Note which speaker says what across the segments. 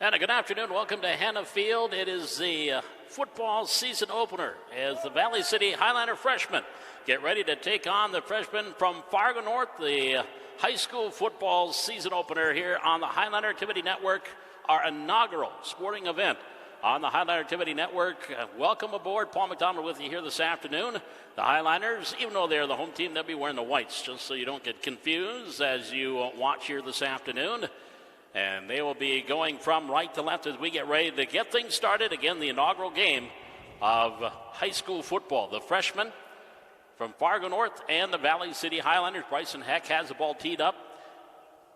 Speaker 1: And a good afternoon. Welcome to Hannah Field. It is the football season opener as the Valley City Highliner freshmen get ready to take on the freshmen from Fargo North, the high school football season opener here on the Highliner Activity Network, our inaugural sporting event on the Highliner Activity Network. Welcome aboard. Paul McDonald with you here this afternoon. The Highliners, even though they're the home team, they'll be wearing the whites, just so you don't get confused as you watch here this afternoon. And they will be going from right to left as we get ready to get things started. Again, the inaugural game of high school football. The freshmen from Fargo North and the Valley City Highlanders. Bryson Heck has the ball teed up.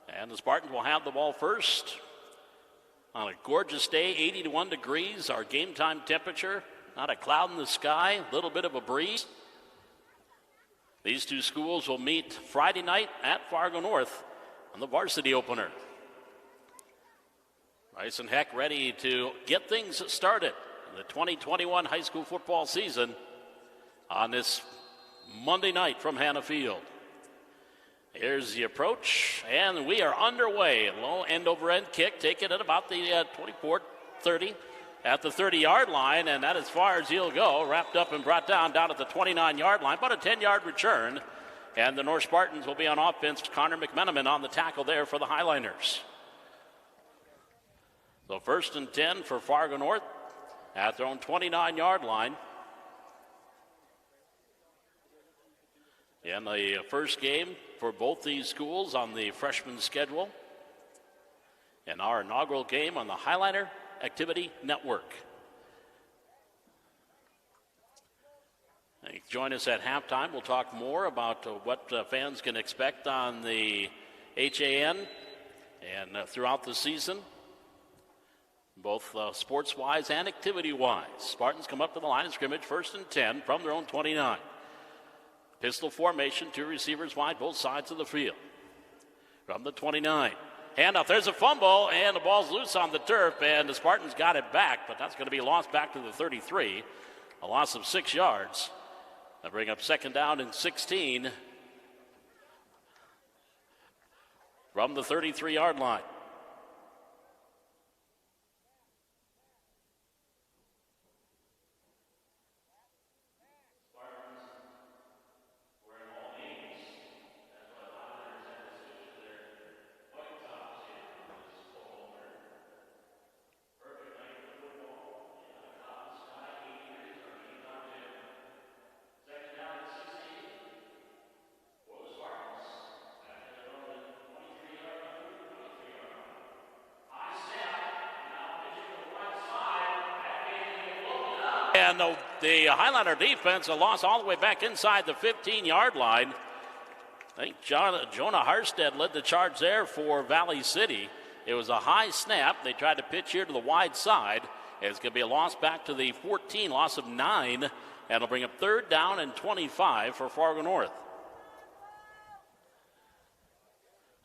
Speaker 1: And the Spartans will have the ball first. On a gorgeous day, 81 degrees, our game time temperature. Not a cloud in the sky, a little bit of a breeze. These two schools will meet Friday night at Fargo North on the varsity opener. Bryson Heck ready to get things started in the 2021 high school football season on this Monday night from Hannah Field. Here's the approach, and we are underway. Low end-over-end kick, taken at about the 24-30 at the 30-yard line, and that as far as he'll go. Wrapped up and brought down at the 29-yard line, but a 10-yard return. And the North Spartans will be on offense. Connor McMenamin on the tackle there for the Highliners. So 1st and 10 for Fargo North at their own 29-yard line. And the first game for both these schools on the freshman schedule. And our inaugural game on the Highliner Activity Network. Join us at halftime. We'll talk more about what fans can expect on the HAN and throughout the season, both sports-wise and activity-wise. Spartans come up to the line of scrimmage, 1st and 10 from their own 29. Pistol formation, two receivers wide, both sides of the field. From the 29. Handoff, there's a fumble, and the ball's loose on the turf, and the Spartans got it back, but that's going to be lost back to the 33. A loss of 6 yards. They'll bring up 2nd down and 16 from the 33-yard line. And the Highliner defense a loss all the way back inside the 15-yard line. I think Jonah Harstead led the charge there for Valley City. It was a high snap. They tried to pitch here to the wide side. It's going to be a loss back to the 14, loss of 9. And it'll bring up 3rd down and 25 for Fargo North.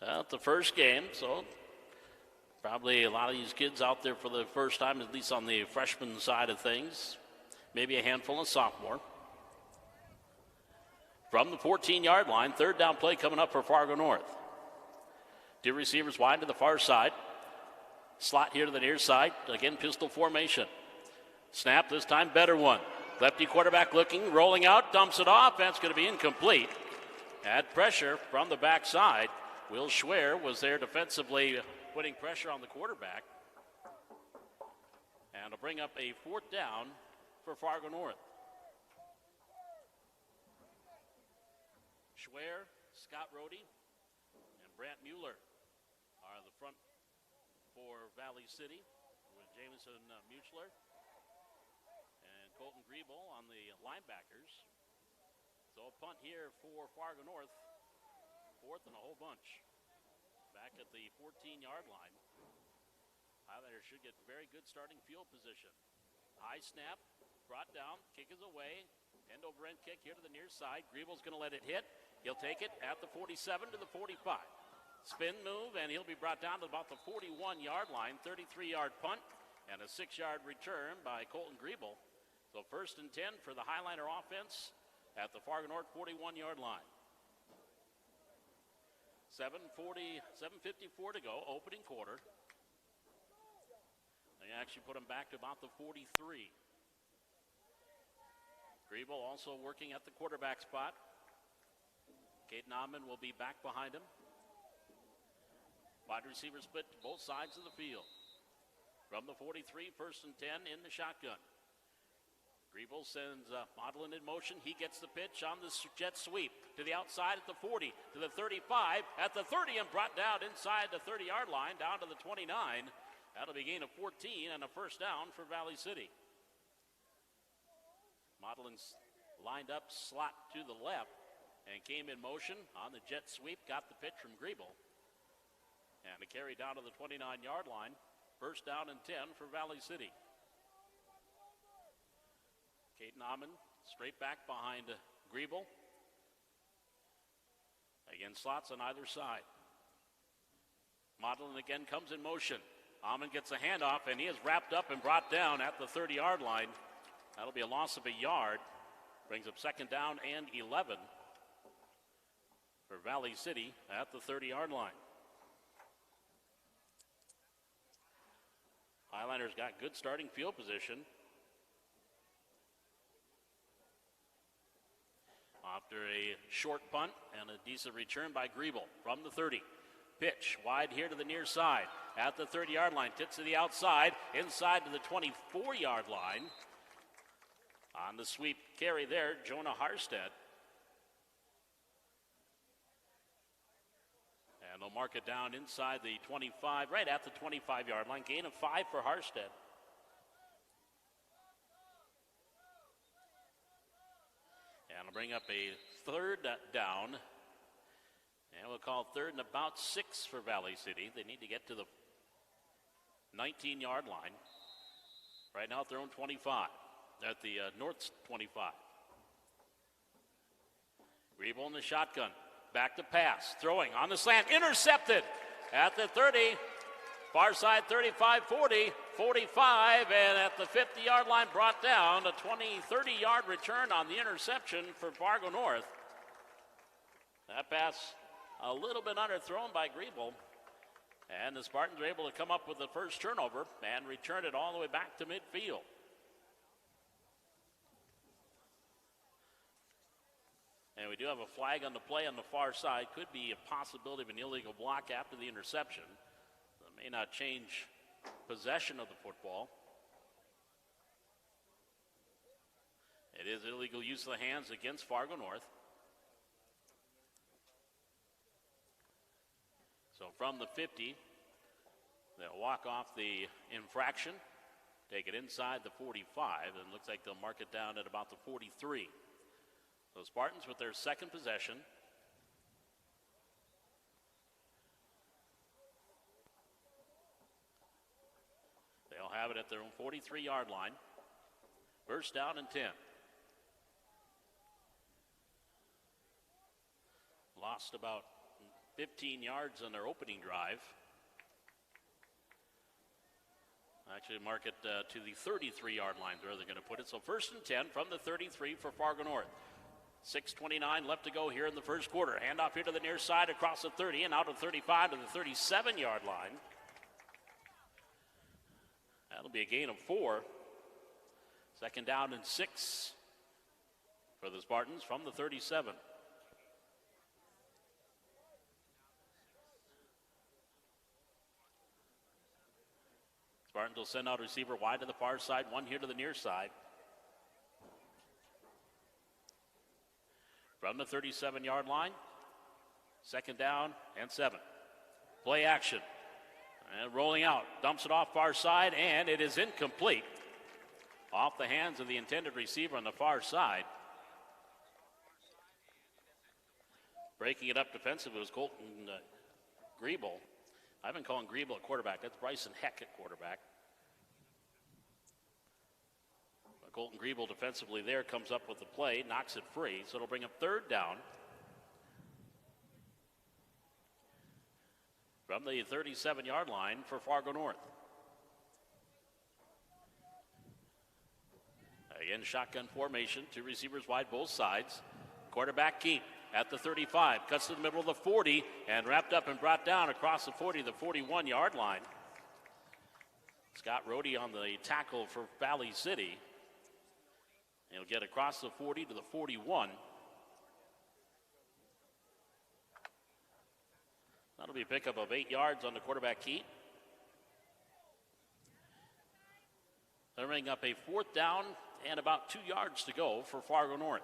Speaker 1: That's the first game, so probably a lot of these kids out there for the first time, at least on the freshman side of things. Maybe a handful of sophomore. From the 14-yard line, 3rd down play coming up for Fargo North. Two receivers wide to the far side. Slot here to the near side. Again, pistol formation. Snap, this time better one. Lefty quarterback looking, rolling out, dumps it off. That's going to be incomplete. Add pressure from the backside. Will Schwer was there defensively putting pressure on the quarterback. And it'll bring up a 4th down for Fargo North. Schwer, Scott Rohde, and Brant Mueller are the front for Valley City, with Jameson Muchler and Colton Griebel on the linebackers. So a punt here for Fargo North, 4th and a whole bunch. Back at the 14-yard line. Highlanders should get very good starting field position. High snap, brought down, kick is away. End over end kick here to the near side. Griebel's going to let it hit. He'll take it at the 47 to the 45. Spin move, and he'll be brought down to about the 41-yard line. 33-yard punt and a 6-yard return by Colton Griebel. So 1st and 10 for the Highliner offense at the Fargo North 41-yard line. 7:54 to go, opening quarter. actually put him back to about the 43. Griebel also working at the quarterback spot. Caden Amman will be back behind him. Wide receiver split to both sides of the field. From the 43, 1st and 10 in the shotgun. Griebel sends Modlin in motion. He gets the pitch on the jet sweep to the outside at the 40, to the 35, at the 30, and brought down inside the 30-yard line, down to the 29. That'll be a gain of 14 and a first down for Valley City. Modlin's lined up, slot to the left, and came in motion on the jet sweep, got the pitch from Griebel. And a carry down to the 29-yard line. First down and 10 for Valley City. Caden Amman straight back behind Griebel. Again, slots on either side. Modlin again comes in motion. Amman gets a handoff, and he is wrapped up and brought down at the 30-yard line. That'll be a loss of a yard. Brings up second down and 11 for Valley City at the 30-yard line. Highliner's got good starting field position. After a short punt and a decent return by Griebel from the 30. Pitch wide here to the near side at the 30-yard line. Tits to the outside, inside to the 24-yard line. On the sweep carry there, Jonah Harstead. And they'll mark it down inside the 25, right at the 25-yard line. Gain of 5 for Harstead. And we'll bring up a third down. And we'll call third and about 6 for Valley City. They need to get to the 19-yard line. Right now at their own 25, at the North 25. Griebel in the shotgun. Back to pass. Throwing on the slant. Intercepted at the 30. Far side 35, 40, 45, and at the 50-yard line brought down. A 30-yard return on the interception for Fargo North. That pass a little bit underthrown by Griebel. And the Spartans were able to come up with the first turnover and return it all the way back to midfield. And we do have a flag on the play on the far side. Could be a possibility of an illegal block after the interception. That may not change possession of the football. It is illegal use of the hands against Fargo North. So from the 50, they'll walk off the infraction, take it inside the 45, and it looks like they'll mark it down at about the 43. So Spartans with their second possession. They'll have it at their own 43-yard line. First down and 10. Lost about 15 yards on their opening drive. Actually mark it to the 33-yard line where they're going to put it. So first and 10 from the 33 for Fargo North. 6:29 left to go here in the first quarter. Handoff here to the near side across the 30 and out of 35 to the 37-yard line. That'll be a gain of 4. Second down and 6 for the Spartans from the 37. Spartans will send out a receiver wide to the far side, one here to the near side. From the 37-yard line, second down and 7. Play action. And rolling out, dumps it off far side, and it is incomplete. Off the hands of the intended receiver on the far side. Breaking it up defensively was Colton Griebel. I've been calling Griebel a quarterback. That's Bryson Heck at quarterback. Colton Griebel defensively there comes up with the play, knocks it free, so it'll bring up third down. From the 37-yard line for Fargo North. Again, shotgun formation, 2 receivers wide both sides. Quarterback keep at the 35, cuts to the middle of the 40, and wrapped up and brought down across the 40 to the 41-yard line. Scott Rohde on the tackle for Valley City. He'll get across the 40 to the 41. That'll be a pickup of 8 yards on the quarterback heat. They're bringing up a 4th down and about 2 yards to go for Fargo North.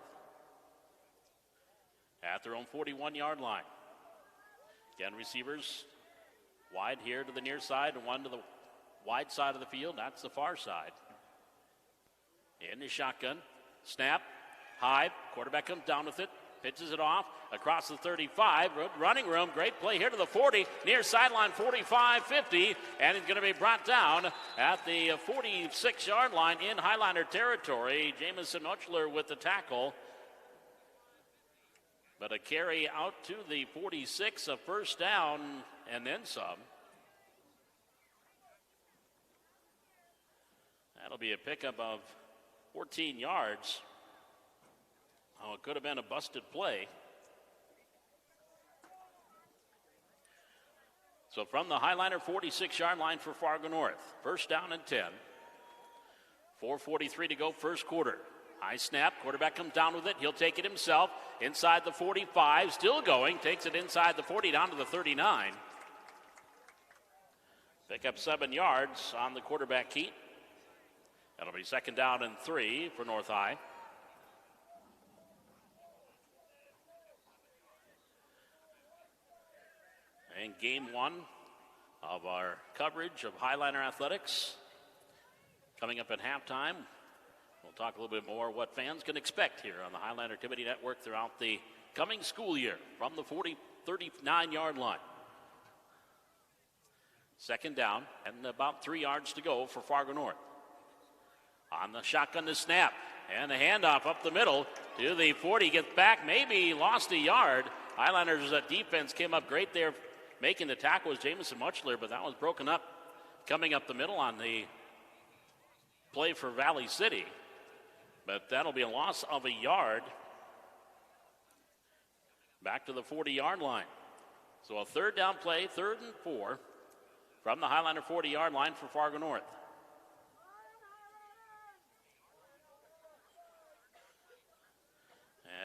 Speaker 1: At their own 41-yard line. Again, receivers wide here to the near side and one to the wide side of the field. That's the far side. In the shotgun. Snap. High. Quarterback comes down with it. Pitches it off across the 35. Running room. Great play here to the 40. Near sideline 45-50. And it's going to be brought down at the 46-yard line in Highliner territory. Jamison Muchler with the tackle. But a carry out to the 46, a first down, and then some. That'll be a pickup of 14 yards. Oh, it could have been a busted play. So from the Highliner 46-yard line for Fargo North, first down and 10. 4:43 to go, first quarter. High snap, quarterback comes down with it. He'll take it himself inside the 45, still going, takes it inside the 40 down to the 39. Pick up 7 yards on the quarterback heat. That'll be second down and 3 for North High. And game 1 of our coverage of Highliner Athletics. Coming up at halftime, we'll talk a little bit more what fans can expect here on the Highliner Activity Network throughout the coming school year from the 39-yard line. Second down and about 3 yards to go for Fargo North. On the shotgun to snap and the handoff up the middle to the 40. Gets back, maybe lost a yard. Highliners' defense came up great there. Making the tackle was Jamison Muchler, but that was broken up coming up the middle on the play for Valley City. But that'll be a loss of a yard back to the 40-yard line. So a third down play, 3rd and 4 from the Highliner 40-yard line for Fargo North.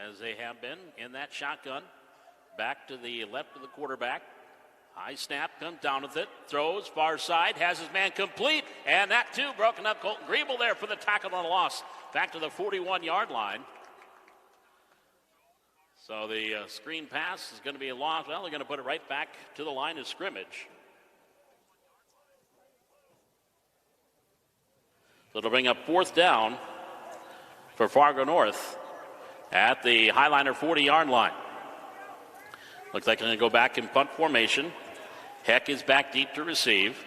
Speaker 1: As they have been in that shotgun, back to the left of the quarterback. High snap, comes down with it, throws, far side, has his man complete, and that too broken up. Colton Griebel there for the tackle on a loss. Back to the 41-yard line. So the screen pass is going to be a loss. Well, they're going to put it right back to the line of scrimmage. So it'll bring up 4th down for Fargo North at the Highliner 40-yard line. Looks like they're going to go back in punt formation. Heck is back deep to receive.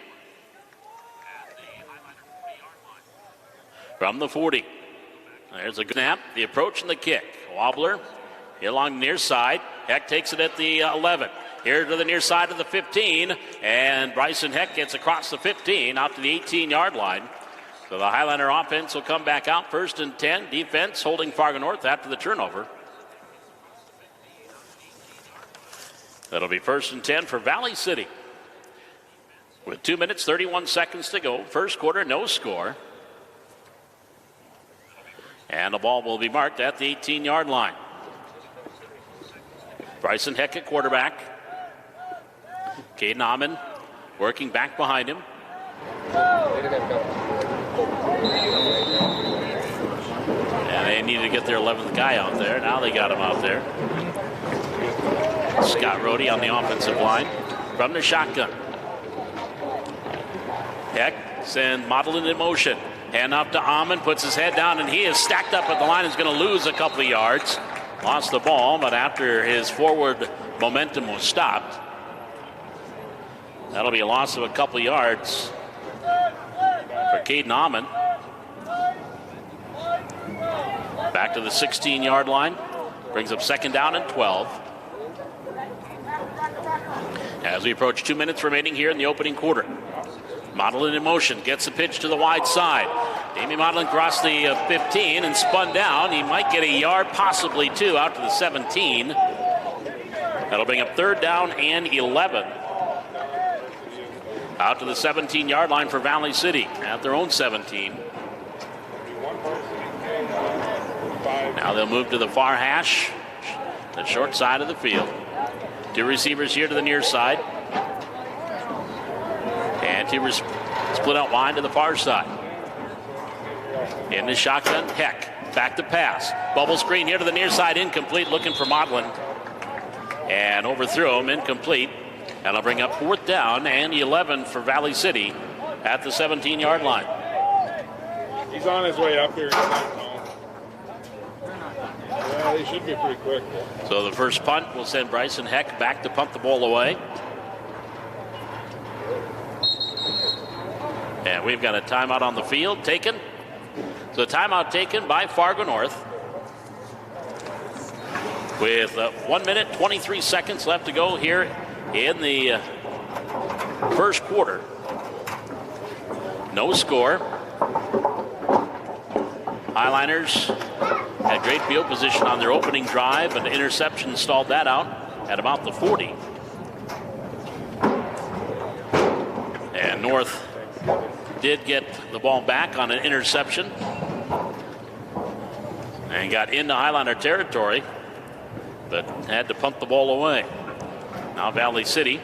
Speaker 1: From the 40. There's a snap, the approach and the kick. Wobbler here along the near side. Heck takes it at the 11. Here to the near side of the 15. And Bryson Heck gets across the 15 out to the 18-yard line. So the Highliner offense will come back out 1st and 10. Defense holding Fargo North after the turnover. That'll be 1st and 10 for Valley City. With 2 minutes, 31 seconds to go. First quarter, no score. And the ball will be marked at the 18-yard line. Bryson Heck at quarterback. Caden Amon working back behind him. And they needed to get their 11th guy out there. Now they got him out there. Scott Rohde on the offensive line from the shotgun. Heck sends Modeling in motion. Hand up to Amon, puts his head down, and he is stacked up at the line. Is going to lose a couple of yards. Lost the ball, but after his forward momentum was stopped, that'll be a loss of a couple of yards for Caden Amon. Back to the 16-yard line. Brings up second down and 12. As we approach 2 minutes remaining here in the opening quarter. Modeling in motion, gets the pitch to the wide side. Damien Modeling crossed the 15 and spun down. He might get a yard, possibly two, out to the 17. That'll bring up 3rd down and 11. Out to the 17-yard line for Valley City at their own 17. Now they'll move to the far hash, the short side of the field. Two receivers here to the near side. And two split out wide to the far side. In the shotgun, Heck, back to pass. Bubble screen here to the near side, incomplete, looking for Modlin. And overthrew him, incomplete. And I'll bring up 4th down and 11 for Valley City at the 17-yard line.
Speaker 2: He's on his way up here. Yeah, they should be pretty quick.
Speaker 1: So the first punt will send Bryson Heck back to punt the ball away. And we've got a timeout on the field taken. So timeout taken by Fargo North. With 1 minute, 23 seconds left to go here in the first quarter. No score. Highliners had great field position on their opening drive, and the interception stalled that out at about the 40. And North did get the ball back on an interception and got into Highliner territory, but had to punt the ball away. Now Valley City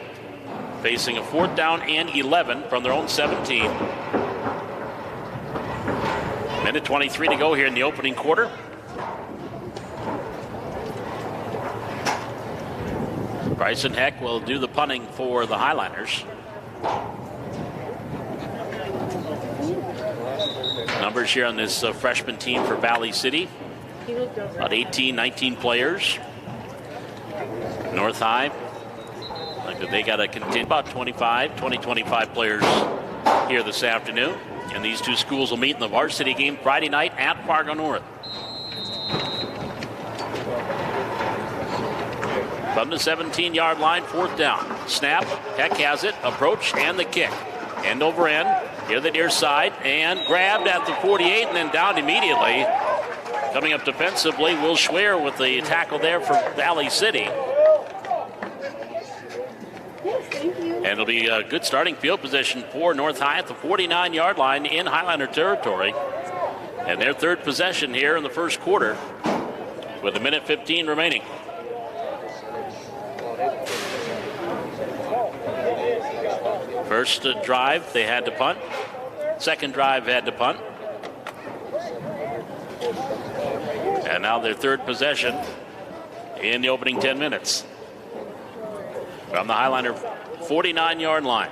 Speaker 1: facing a 4th down and 11 from their own 17. Minute 23 to go here in the opening quarter. Bryson Heck will do the punting for the Highliners. Numbers here on this freshman team for Valley City. About 18, 19 players. North High, like they got to continue about 20, 25 players here this afternoon. And these two schools will meet in the varsity game Friday night at Fargo North. From the 17-yard line, 4th down. Snap, Heck has it, approach, and the kick. End over end, here the near side, and grabbed at the 48 and then down immediately. Coming up defensively, Will Schwer with the tackle there for Valley City. And it'll be a good starting field position for North High at the 49-yard line in Highliner territory. And their 3rd possession here in the first quarter with 1:15 remaining. First drive, they had to punt. Second drive, had to punt. And now their 3rd possession in the opening 10 minutes. From the Highliner 49-yard line.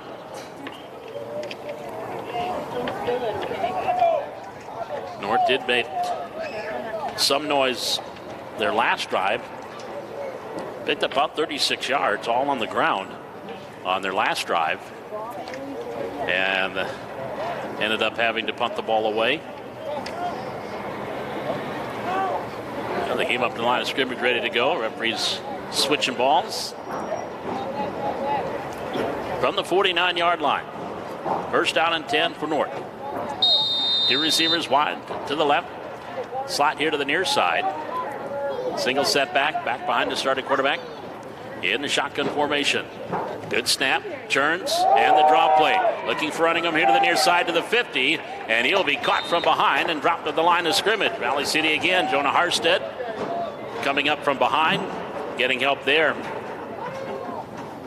Speaker 1: North did make some noise their last drive. Picked up about 36 yards, all on the ground on their last drive. And ended up having to punt the ball away. And they came up to the line of scrimmage ready to go. Referees switching balls. From the 49-yard line. First down and 10 for North. Two receivers wide to the left. Slot here to the near side. Single setback, back behind the starting quarterback. In the shotgun formation. Good snap, turns, and the draw play. Looking for running him here to the near side to the 50, and he'll be caught from behind and dropped at the line of scrimmage. Valley City again, Jonah Harstead coming up from behind, getting help there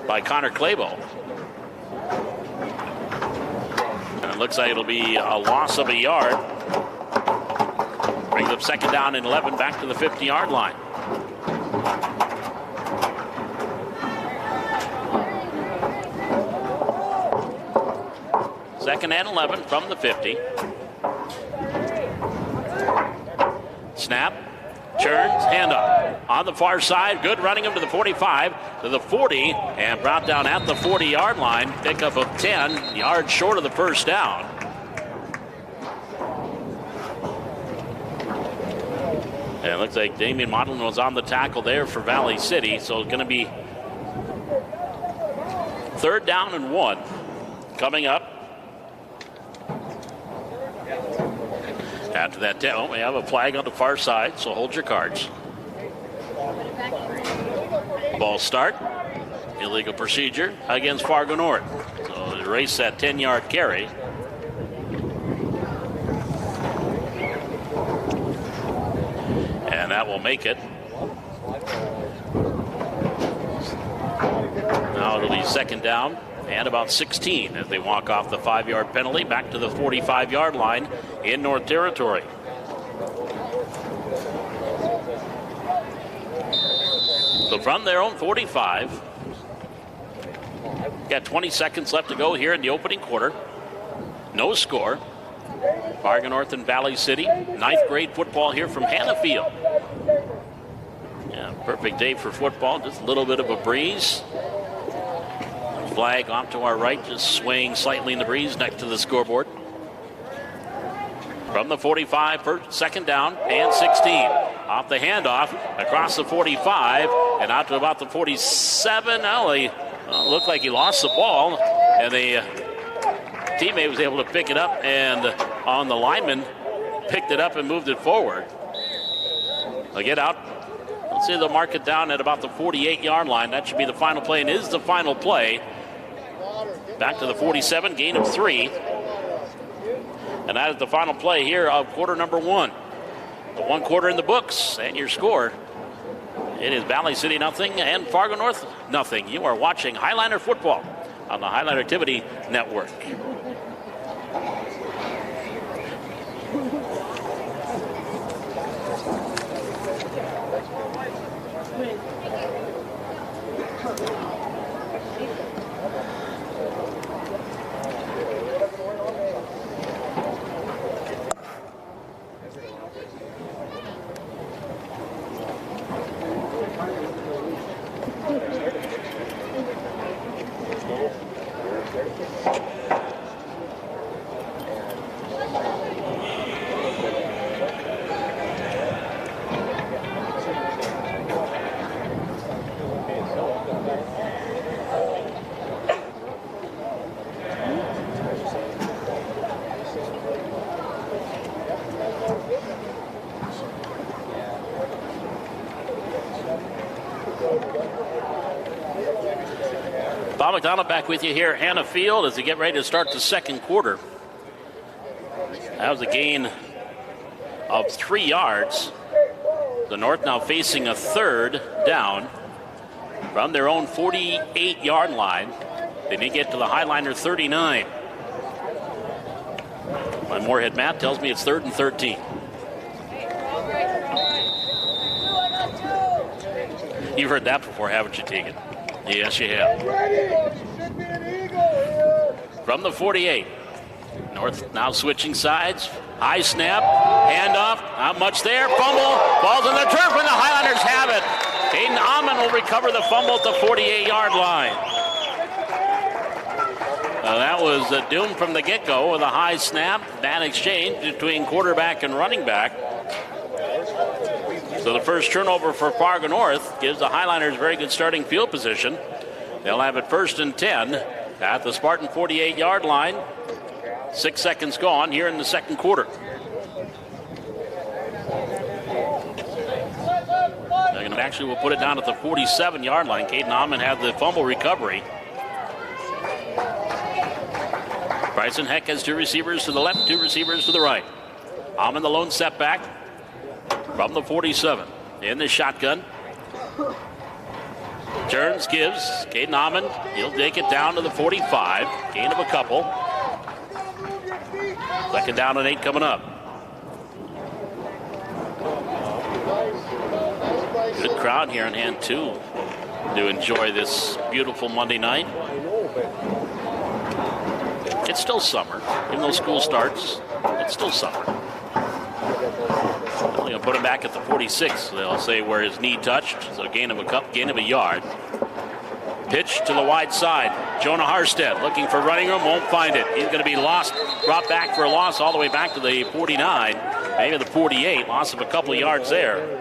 Speaker 1: by Connor Clabo. And it looks like it'll be a loss of a yard. Brings up 2nd down and 11 back to the 50-yard line. Second and 11 from the 50. Snap, turns, handoff. On the far side, good running him to the 45, to the 40, and brought down at the 40-yard line. Pickup of 10 yards short of the first down. And it looks like Damian Modlin was on the tackle there for Valley City, so it's going to be 3rd down and 1 coming up. After that, we have a flag on the far side, so hold your cards. Ball start. Illegal procedure against Fargo North. So to race that 10-yard carry. And that will make it. Now it'll be second down and about 16 as they walk off the 5-yard penalty back to the 45-yard line in North Territory. So from their own 45, got 20 seconds left to go here in the opening quarter. No score. Fargo North and Valley City. 9th grade football here from Hannahfield. Yeah, perfect day for football. Just a little bit of a breeze. Flag off to our right, just swaying slightly in the breeze next to the scoreboard. From the 45, first, second down, and 16. Off the handoff, across the 45, and out to about the 47. Now he looked like he lost the ball, and the teammate was able to pick it up, and on the lineman, picked it up and moved it forward. They'll get out. Let's see, they'll mark it down at about the 48-yard line. That should be the final play, and is the final play. Back to the 47, gain of 3. And that is the final play here of quarter number 1. The 1 quarter in the books, and your score. It is Valley City nothing and Fargo North nothing. You are watching Highliner football on the Highliner Activity Network. Bob McDonald back with you here at Hannahfield as they get ready to start the second quarter. That was a gain of 3 yards. The North now facing a third down from their own 48-yard line. They need to get to the Highliner 39. My Moorhead Matt tells me it's 3rd and 13. You've heard that before, haven't you, Tegan? Yes, you have. From the 48. North now switching sides. High snap. Handoff. Not much there. Fumble. Ball's on the turf, and the Highlanders have it. Caden Amon will recover the fumble at the 48-yard line. That was doomed from the get-go with a high snap. Bad exchange between quarterback and running back. So the first turnover for Fargo North gives the Highliners very good starting field position. They'll have it 1st and 10 at the Spartan 48-yard line. 6 seconds gone here in the second quarter. Actually, we'll put it down at the 47-yard line. Caden Amon had the fumble recovery. Bryson Heck has 2 receivers to the left, 2 receivers to the right. Amon the lone setback. From the 47 in the shotgun. Turns, gives. Caden Amon, he'll take it down to the 45. Gain of a couple. 2nd down and 8 coming up. Good crowd here on hand 2 to enjoy this beautiful Monday night. It's still summer. Even though school starts, it's still summer. They're going to put him back at the 46. They'll say where his knee touched. So gain of a yard. Pitch to the wide side. Jonah Harstead looking for running room. Won't find it. He's going to be lost. Brought back for a loss all the way back to the 49. Maybe the 48. Loss of a couple of yards there.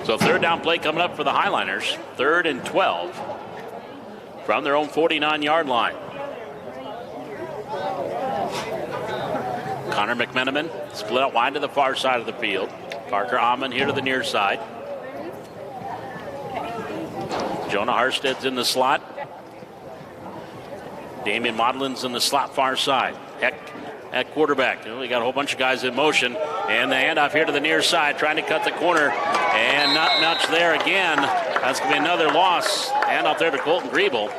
Speaker 1: So 3rd down play coming up for the Highliners. 3rd and 12. From their own 49-yard line. Connor McMenamin split out wide to the far side of the field. Parker Amon here to the near side. Jonah Harsted's in the slot. Damian Maudlin's in the slot far side. Heck at quarterback. We got a whole bunch of guys in motion. And the handoff here to the near side, trying to cut the corner. And not much there again. That's going to be another loss. Handoff there to Colton Griebel.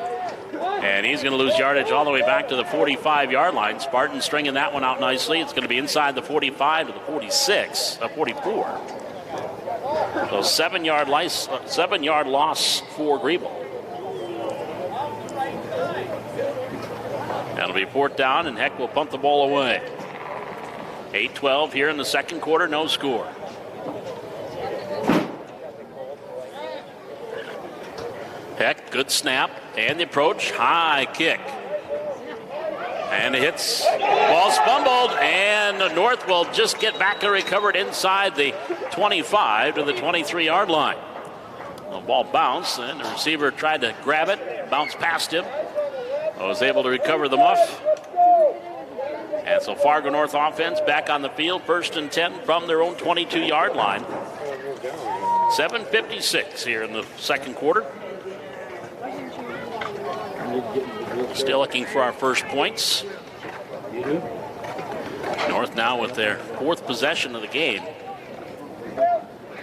Speaker 1: And he's going to lose yardage all the way back to the 45-yard line. Spartan stringing that one out nicely. It's going to be inside the 45 to the 44. So 7-yard loss for Griebel. That'll be 4th down, and Heck will punt the ball away. 8-12 here in the second quarter, no score. Heck, good snap, and the approach, high kick. And it hits, ball's fumbled, and North will just get back and recover it inside the 25 to the 23-yard line. The ball bounced, and the receiver tried to grab it, bounced past him. Was able to recover the muff. And so Fargo North offense back on the field, 1st and 10 from their own 22-yard line. 7:56 here in the second quarter. Still looking for our first points. North now with their 4th possession of the game.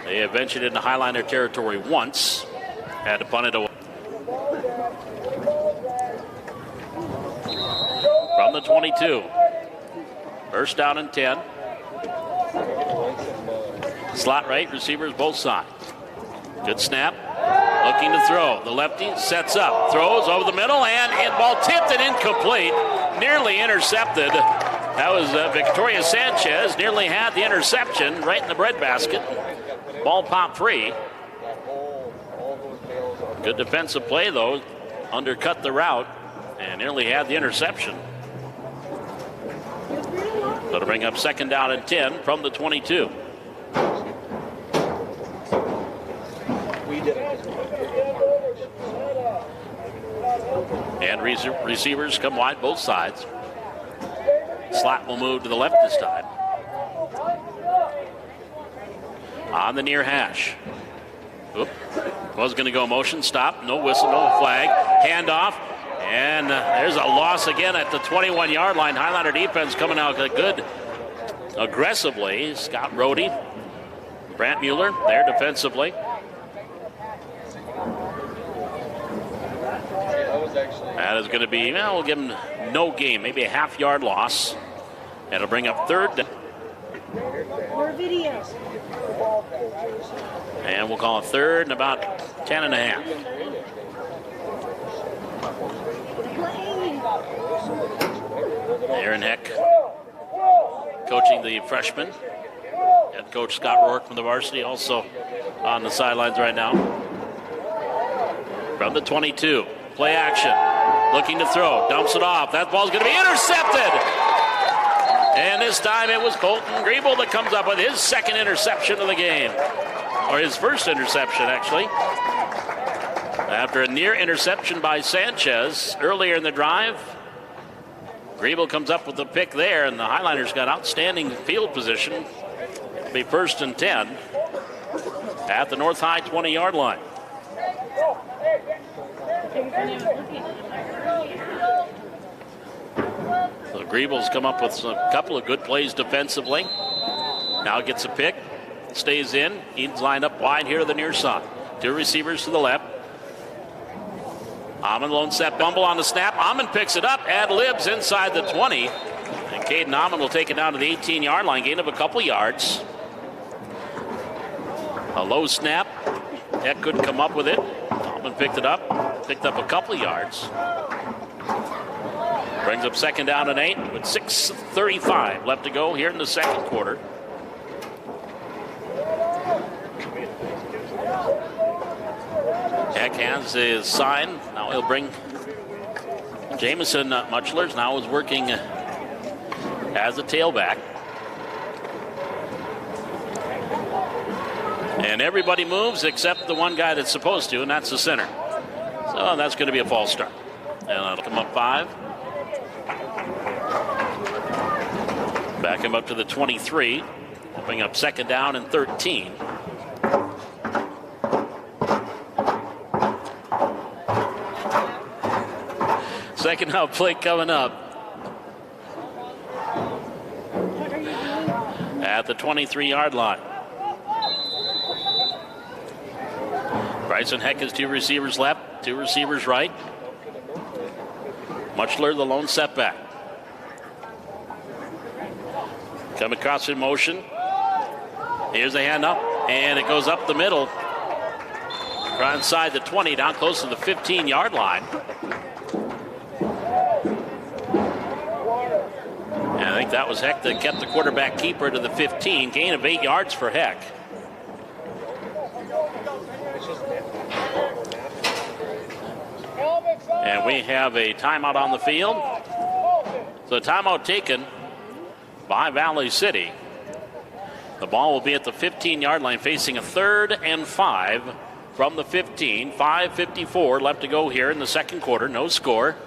Speaker 1: They have ventured into Highliner territory once. Had to punt it away. From the 22. 1st down and 10. Slot right, receivers both sides. Good snap. Looking to throw. The lefty sets up, throws over the middle, and ball tipped and incomplete. Nearly intercepted. That was Victoria Sanchez. Nearly had the interception right in the breadbasket. Ball popped free. Good defensive play, though. Undercut the route and nearly had the interception. So to bring up 2nd down and 10 from the 22. And receivers come wide both sides. Slot will move to the left this time. On the near hash. Oop. Was going to go motion. Stop. No whistle, no flag. Handoff. And there's a loss again at the 21-yard line. Highliner defense coming out good aggressively. Scott Rohde, Brant Mueller there defensively. That is going to be, we'll give him no game, maybe a half-yard loss. And it'll bring up 3rd down.
Speaker 3: More videos.
Speaker 1: And we'll call it 3rd and about 10 and a half. Aaron Heck coaching the freshman. Head coach Scott Rourke from the varsity also on the sidelines right now. From the 22, play action. Looking to throw, dumps it off. That ball's going to be intercepted. And this time it was Colton Griebel that comes up with his 2nd interception of the game. Or his 1st interception, actually. After a near interception by Sanchez earlier in the drive, Griebel comes up with the pick there, and the Highliners got outstanding field position. It'll be 1st and 10 at the North High 20-yard line. So Griebel's come up with a couple of good plays defensively. Now gets a pick, stays in. He's lined up wide here to the near side. 2 receivers to the left. Amon lone set bumble on the snap. Amon picks it up, ad-libs inside the 20. And Caden Amon will take it down to the 18-yard line, gain of a couple yards. A low snap. Heck couldn't come up with it. Amon picked it up, picked up a couple yards. Brings up 2nd down and 8 with 6:35 left to go here in the second quarter. Heck has his sign. Now he'll bring Jamison Muchlers. Now is working as a tailback. And everybody moves except the one guy that's supposed to, and that's the center. So that's going to be a false start. And that'll come up 5. Back him up to the 23. Bring up 2nd down and 13. Second out play coming up
Speaker 3: What are you doing?
Speaker 1: at the 23-yard line. Bryson Heck has 2 receivers left, 2 receivers right. Muchler, the lone setback. Come across in motion. Here's the hand up, and it goes up the middle. Right inside the 20, down close to the 15-yard line. And I think that was Heck that kept the quarterback keeper to the 15. Gain of 8 yards for Heck. And we have a timeout on the field. So timeout taken by Valley City. The ball will be at the 15-yard line facing a 3rd and 5 from the 15. 5:54 left to go here in the second quarter. No score.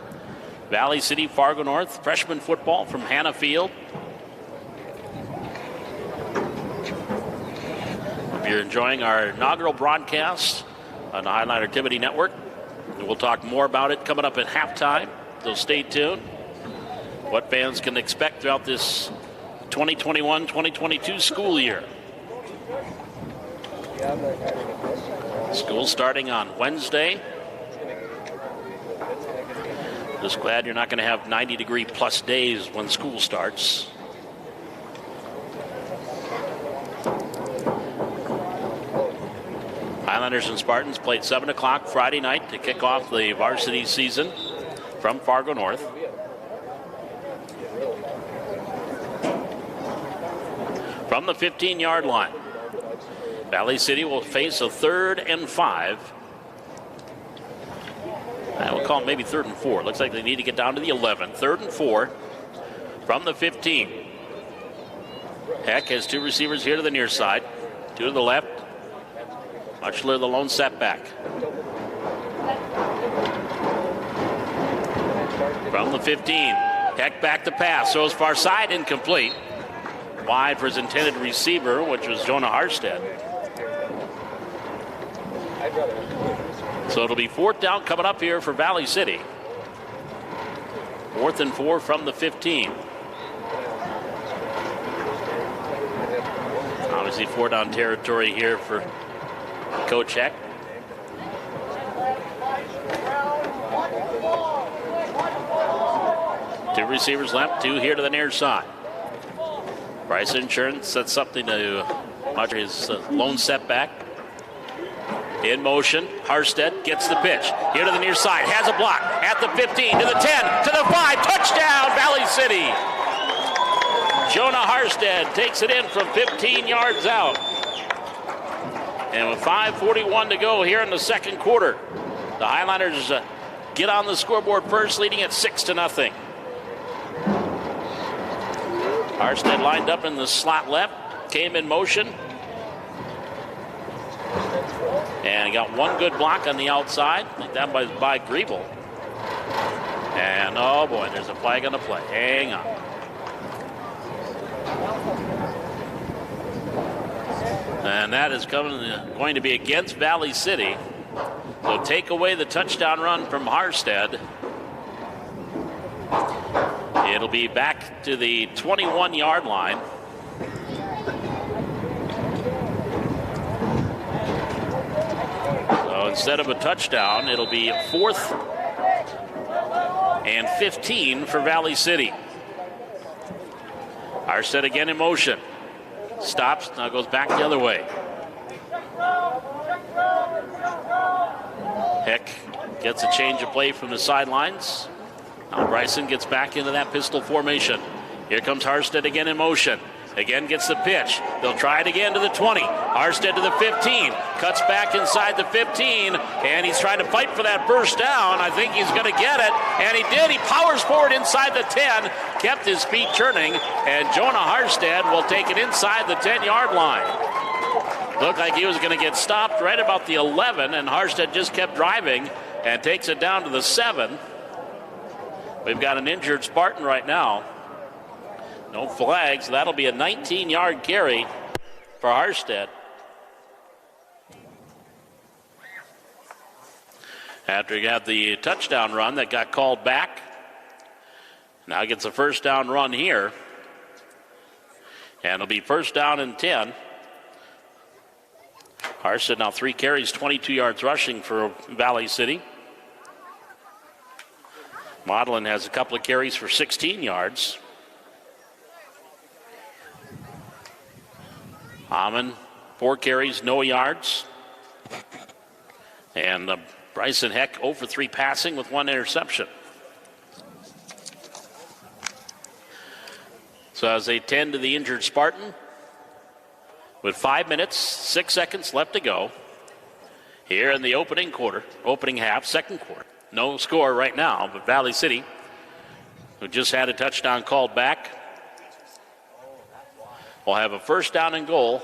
Speaker 1: Valley City, Fargo North, freshman football from Hannah Field. If you're enjoying our inaugural broadcast on the Highliner Activity Network, we'll talk more about it coming up at halftime, so stay tuned. What fans can expect throughout this 2021-2022 school year. School starting on Wednesday. Just glad you're not going to have 90-degree plus days when school starts. Highlanders and Spartans played 7 o'clock Friday night to kick off the varsity season from Fargo North. From the 15-yard line, Valley City will face a 3rd and 5. We'll call it maybe 3rd and 4. Looks like they need to get down to the 11. 3rd and 4 from the 15. Heck has 2 receivers here to the near side, 2 to the left. Muchler, the lone setback. From the 15, Heck back to pass, throws far side, incomplete. Wide for his intended receiver, which was Jonah Harstead. So it'll be 4th down coming up here for Valley City. 4th and 4 from the 15. Obviously 4 down territory here for Coach Heck. Two receivers left, 2 here to the near side. Bryson Insurance sets something to Much his lone setback. In motion, Harstead gets the pitch. Here to the near side, has a block at the 15, to the 10, to the 5, touchdown, Valley City. Jonah Harstead takes it in from 15 yards out. And with 5:41 to go here in the second quarter, the Highliners get on the scoreboard first, leading at 6-0. Harstead lined up in the slot left, came in motion. And he got one good block on the outside. I think that was by Griebel. And oh boy, there's a flag on the play. Hang on. And that is going to be against Valley City. So take away the touchdown run from Harstead. It'll be back to the 21-yard line. So instead of a touchdown, it'll be 4th and 15 for Valley City. Harstead again in motion. Stops, now goes back the other way. Heck gets a change of play from the sidelines. Now Bryson gets back into that pistol formation. Here comes Harstead again in motion. Again gets the pitch. They'll try it again to the 20. Harstead to the 15. Cuts back inside the 15. And he's trying to fight for that first down. I think he's going to get it. And he did. He powers forward inside the 10. Kept his feet turning. And Jonah Harstead will take it inside the 10-yard line. Looked like he was going to get stopped right about the 11. And Harstead just kept driving and takes it down to the 7. We've got an injured Spartan right now. No flags. That'll be a 19-yard carry for Harstead. After he had the touchdown run that got called back Now gets a first down run here. And it'll be first down and 10. Harstead now 3 carries, 22 yards rushing for Valley City. Maudlin has a couple of carries for 16 yards. Amon, 4 carries, no yards. And Bryson Heck 0 for 3 passing with 1 interception. So as they tend to the injured Spartan, with 5 minutes, 6 seconds left to go here in the opening half, second quarter. No score right now, but Valley City, who just had a touchdown called back, will have a first down and goal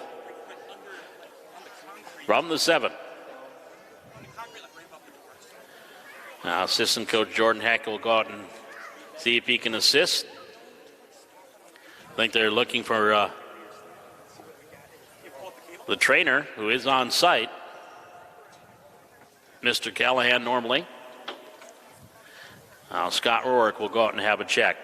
Speaker 1: from the 7. Now assistant coach Jordan Heck will go out and see if he can assist. I think they're looking for the trainer, who is on site, Mr. Callahan normally. Now Scott Rourke will go out and have a check.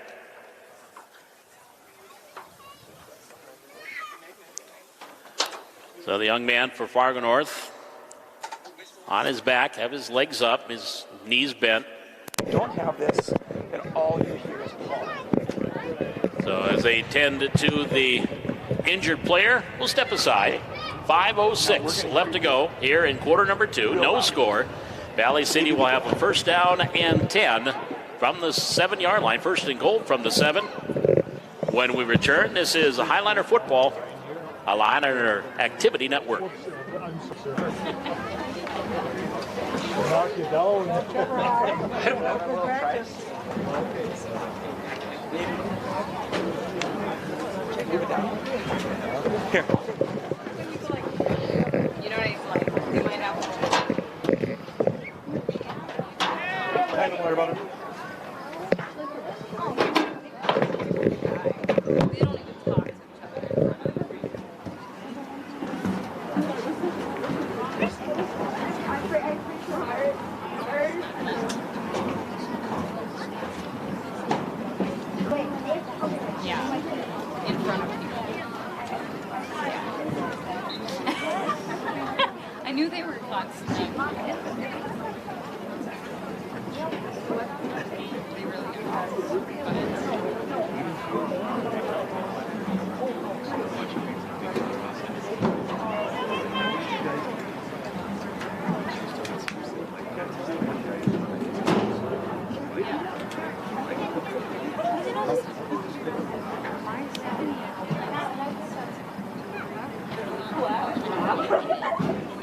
Speaker 1: So the young man for Fargo North on his back, have his legs up, his knees bent.
Speaker 4: Don't have this, and all you hear is Paul.
Speaker 1: So as they tend to the injured player, we'll step aside. 5:06 left to go here in quarter number 2. No score. Valley City will have a first down and 10 from the 7-yard line. First and goal from the 7. When we return, this is Highliner Football, a Highliner Activity Network.
Speaker 4: Here.
Speaker 3: You know what he's like? He might have
Speaker 4: I don't worry about it.
Speaker 3: They don't even talk to each other. Yeah, in front of people. I knew they were constantly. They really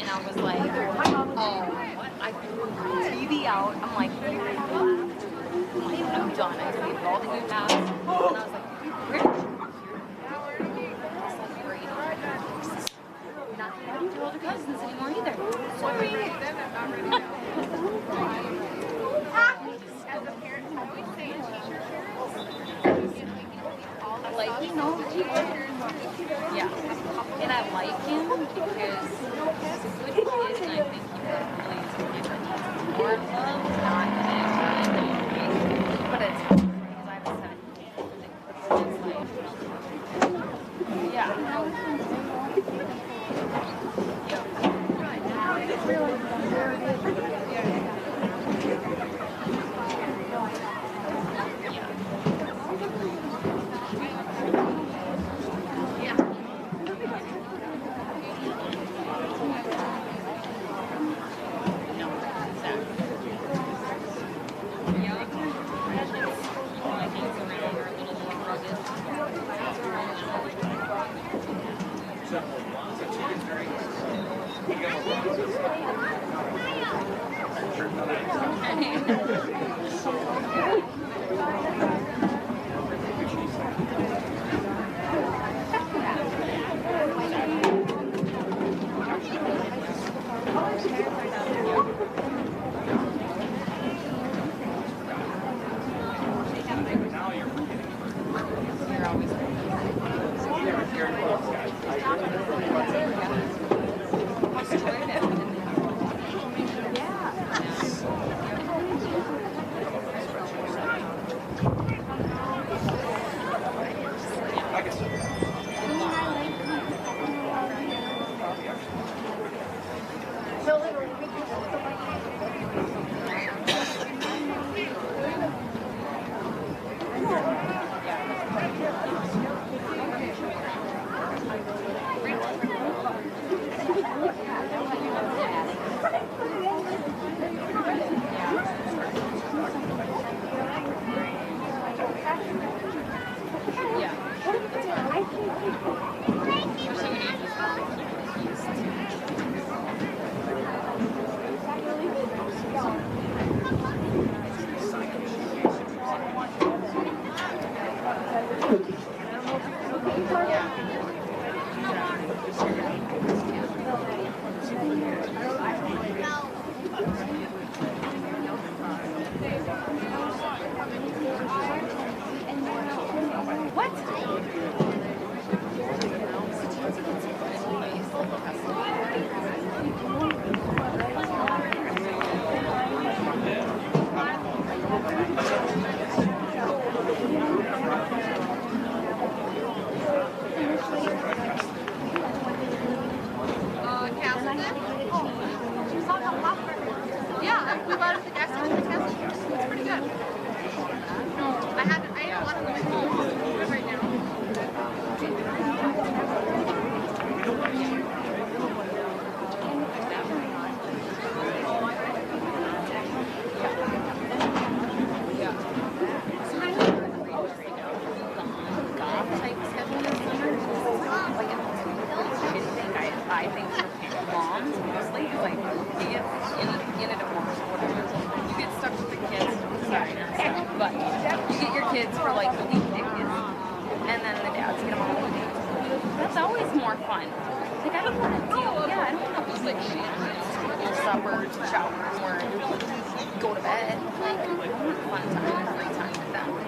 Speaker 3: And I was like, oh, I threw my TV out. I'm like, I'm done. I deleted all the new tabs. And I was like, where did you not to your older cousins anymore either. Sorry. Like, you know, yeah. And I like him because he's a good kid, and I think he really is more love, not but it's hard because I have a son. It's like, yeah. Yeah, we bought it at the gas station. It's pretty good. I ate a lot of them at home right now. I think for moms mostly, like you get in a divorce or whatever, you get stuck with the kids, but you get your kids for like the weekdays, and then the dads get them on the weekdays. That's always more fun. Like I don't want to deal. Yeah, I don't want those like shit suppers, showers, or go to bed. Like I want fun time, free time with them.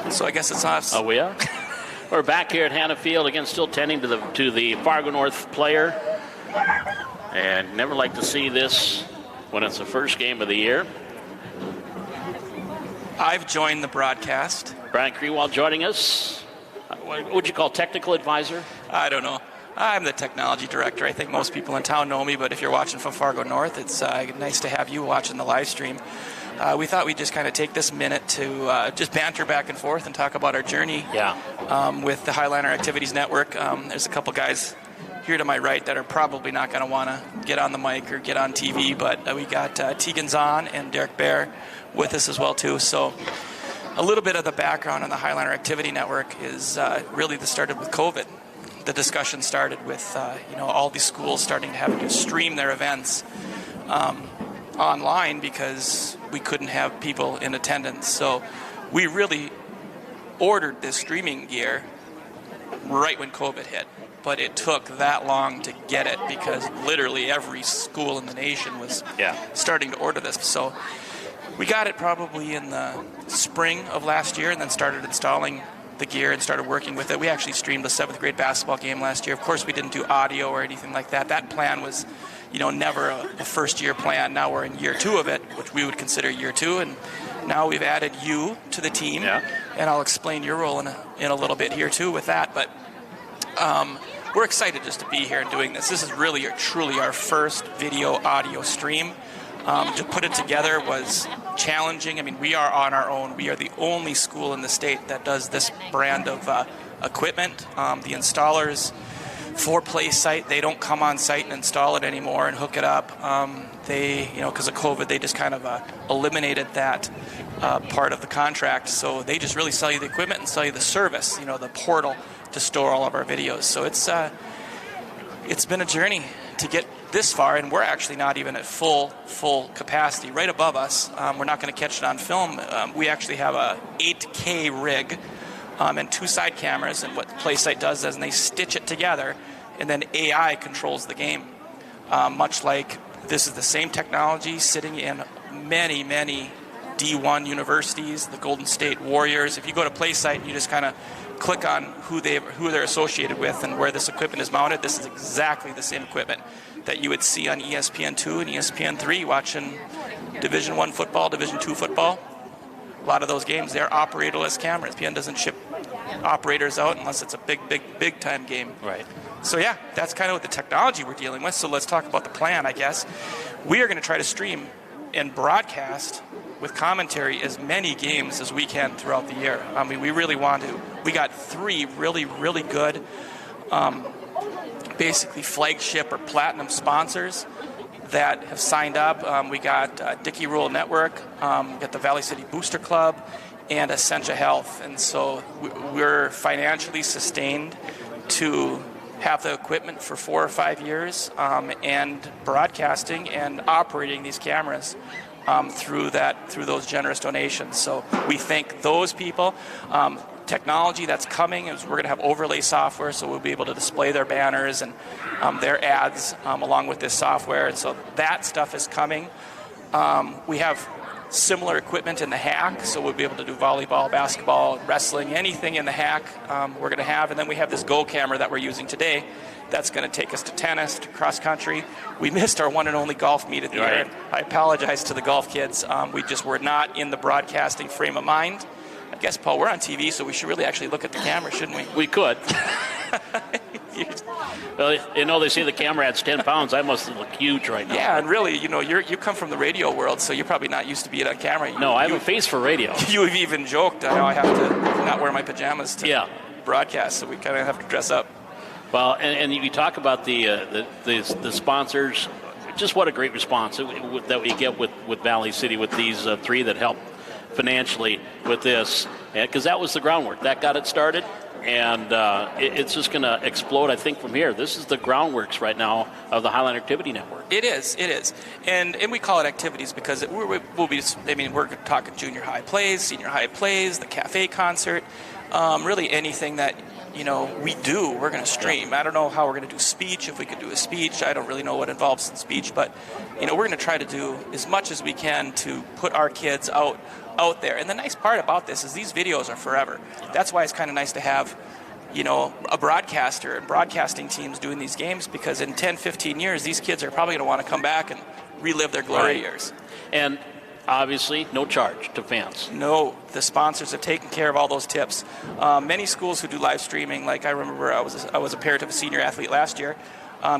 Speaker 4: So I guess it's us.
Speaker 1: Oh, we are? We're back here at Hannah Field, again, still tending to the Fargo North player. And never like to see this when it's the first game of the year.
Speaker 4: I've joined the broadcast.
Speaker 1: Brian Krewald joining us. What would you call technical advisor?
Speaker 4: I don't know. I'm the technology director. I think most people in town know me, but if you're watching from Fargo North, it's nice to have you watching the live stream. We thought we'd just kind of take this minute to just banter back and forth and talk about our journey with the Highliner Activities Network. There's a couple guys here to my right that are probably not going to want to get on the mic or get on TV, but we got Tegan Zahn and Derek Baer with us as well, too. So a little bit of the background on the Highliner Activity Network is really that started with COVID. The discussion started with all these schools starting to have to stream their events online because we couldn't have people in attendance. So we really ordered this streaming gear right when COVID hit. But it took that long to get it because literally every school in the nation was starting to order this. So we got it probably in the spring of last year and then started installing the gear and started working with it. We actually streamed a 7th grade basketball game last year. Of course, we didn't do audio or anything like that. That plan was, never a first-year plan. Now we're in year 2 of it, which we would consider year 2, and now we've added you to the team, and I'll explain your role in a little bit here too with that. But we're excited just to be here and doing this. This is really truly our first video-audio stream. To put it together was challenging. I mean, we are on our own. We are the only school in the state that does this brand of equipment. The installers for Play Site, they don't come on site and install it anymore and hook it up. They, because of COVID, they just kind of eliminated that part of the contract. So they just really sell you the equipment and sell you the service, the portal to store all of our videos. So it's been a journey to get this far, and we're actually not even at full capacity. Right above us, we're not going to catch it on film. We actually have a 8K rig and 2 side cameras, and what PlaySite does is they stitch it together, and then AI controls the game. Much like this is the same technology sitting in many, many D1 universities, the Golden State Warriors. If you go to PlaySite, you just kind of click on who they're associated with and where this equipment is mounted. This is exactly the same equipment that you would see on ESPN2 and ESPN3 watching Division I football, Division II football. A lot of those games, they're operatorless cameras. ESPN doesn't ship operators out unless it's a big time game.
Speaker 1: Right.
Speaker 4: So yeah, that's kind of what the technology we're dealing with. So let's talk about the plan, I guess. We are going to try to stream and broadcast with commentary as many games as we can throughout the year. I mean, we really want to. We got 3 really, really good, basically flagship or platinum sponsors that have signed up. We got Dickey Rural Network, we got the Valley City Booster Club, and Essentia Health. And so we're financially sustained to have the equipment for 4 or 5 years, and broadcasting and operating these cameras through those generous donations. So we thank those people. Technology that's coming is we're going to have overlay software, so we'll be able to display their banners and their ads along with this software. And so that stuff is coming. We have similar equipment in the hack, so we'll be able to do volleyball, basketball, wrestling, anything in the hack we're going to have. And then we have this Go camera that we're using today that's going to take us to tennis, to cross country. We missed our one and only golf meet at the end. I apologize to the golf kids. We just were not in the broadcasting frame of mind. I guess, Paul, we're on TV, so we should really actually look at the camera, shouldn't we?
Speaker 1: We could. Well, they say the camera adds 10 pounds. I must look huge right now.
Speaker 4: Yeah, and really, you come from the radio world, so you're probably not used to being on camera.
Speaker 1: No, I have a face for radio.
Speaker 4: You've even joked, I have to not wear my pajamas to broadcast, so we kind of have to dress up.
Speaker 1: Well, and you talk about the sponsors. Just what a great response that we get with Valley City, with these 3 that help financially with this, because that was the groundwork that got it started, and it's just going to explode, I think, from here. This is the groundworks right now of the Highliner Activity Network. It is, and we call it activities because we're talking junior high plays, senior high plays, the cafe concert, really anything that we do, we're going to stream. I don't know how we're going to do speech. If we could do a speech, I don't really know what involves in speech, but we're going to try to do as much as we can to put our kids out there. And the nice part about this is these videos are forever. That's why it's kind of nice to have, a broadcaster and broadcasting teams doing these games, because in 10, 15 years, these kids are probably going to want to come back and relive their glory years. And obviously, no charge to fans. No, the sponsors have taken care of all those tips. Many schools who do live streaming, like I remember I was a parent of a senior athlete last year,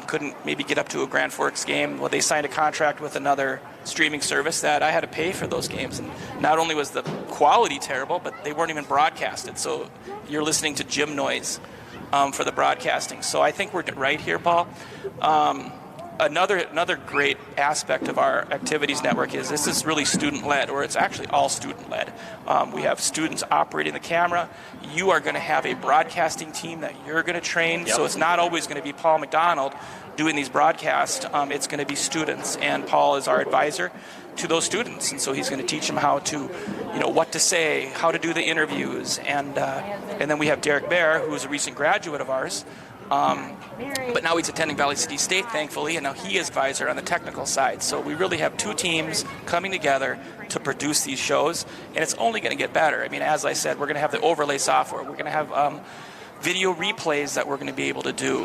Speaker 1: couldn't maybe get up to a Grand Forks game. Well, they signed a contract with another streaming service that I had to pay for those games. And not only was the quality terrible, but they weren't even broadcasted. So you're listening to gym noise for the broadcasting. So I think we're right here, Paul. Another great aspect of our activities network is this is really student-led, or it's actually all student-led. We have students operating the camera. You are going to have a broadcasting team that you're going to train, so it's not always going to be Paul McDonald doing these broadcasts. It's going to be students, and Paul is our advisor to those students, and so he's going to teach them how to, what to say, how to do the interviews, and then we have Derek Bear, who is a recent graduate of ours. But now he's attending Valley City State, thankfully, and now he is advisor on the technical side. So we really have 2 teams coming together to produce these shows, and it's only going to get better. I mean, as I said, we're going to have the overlay software. We're going to have video replays that we're going to be able to do.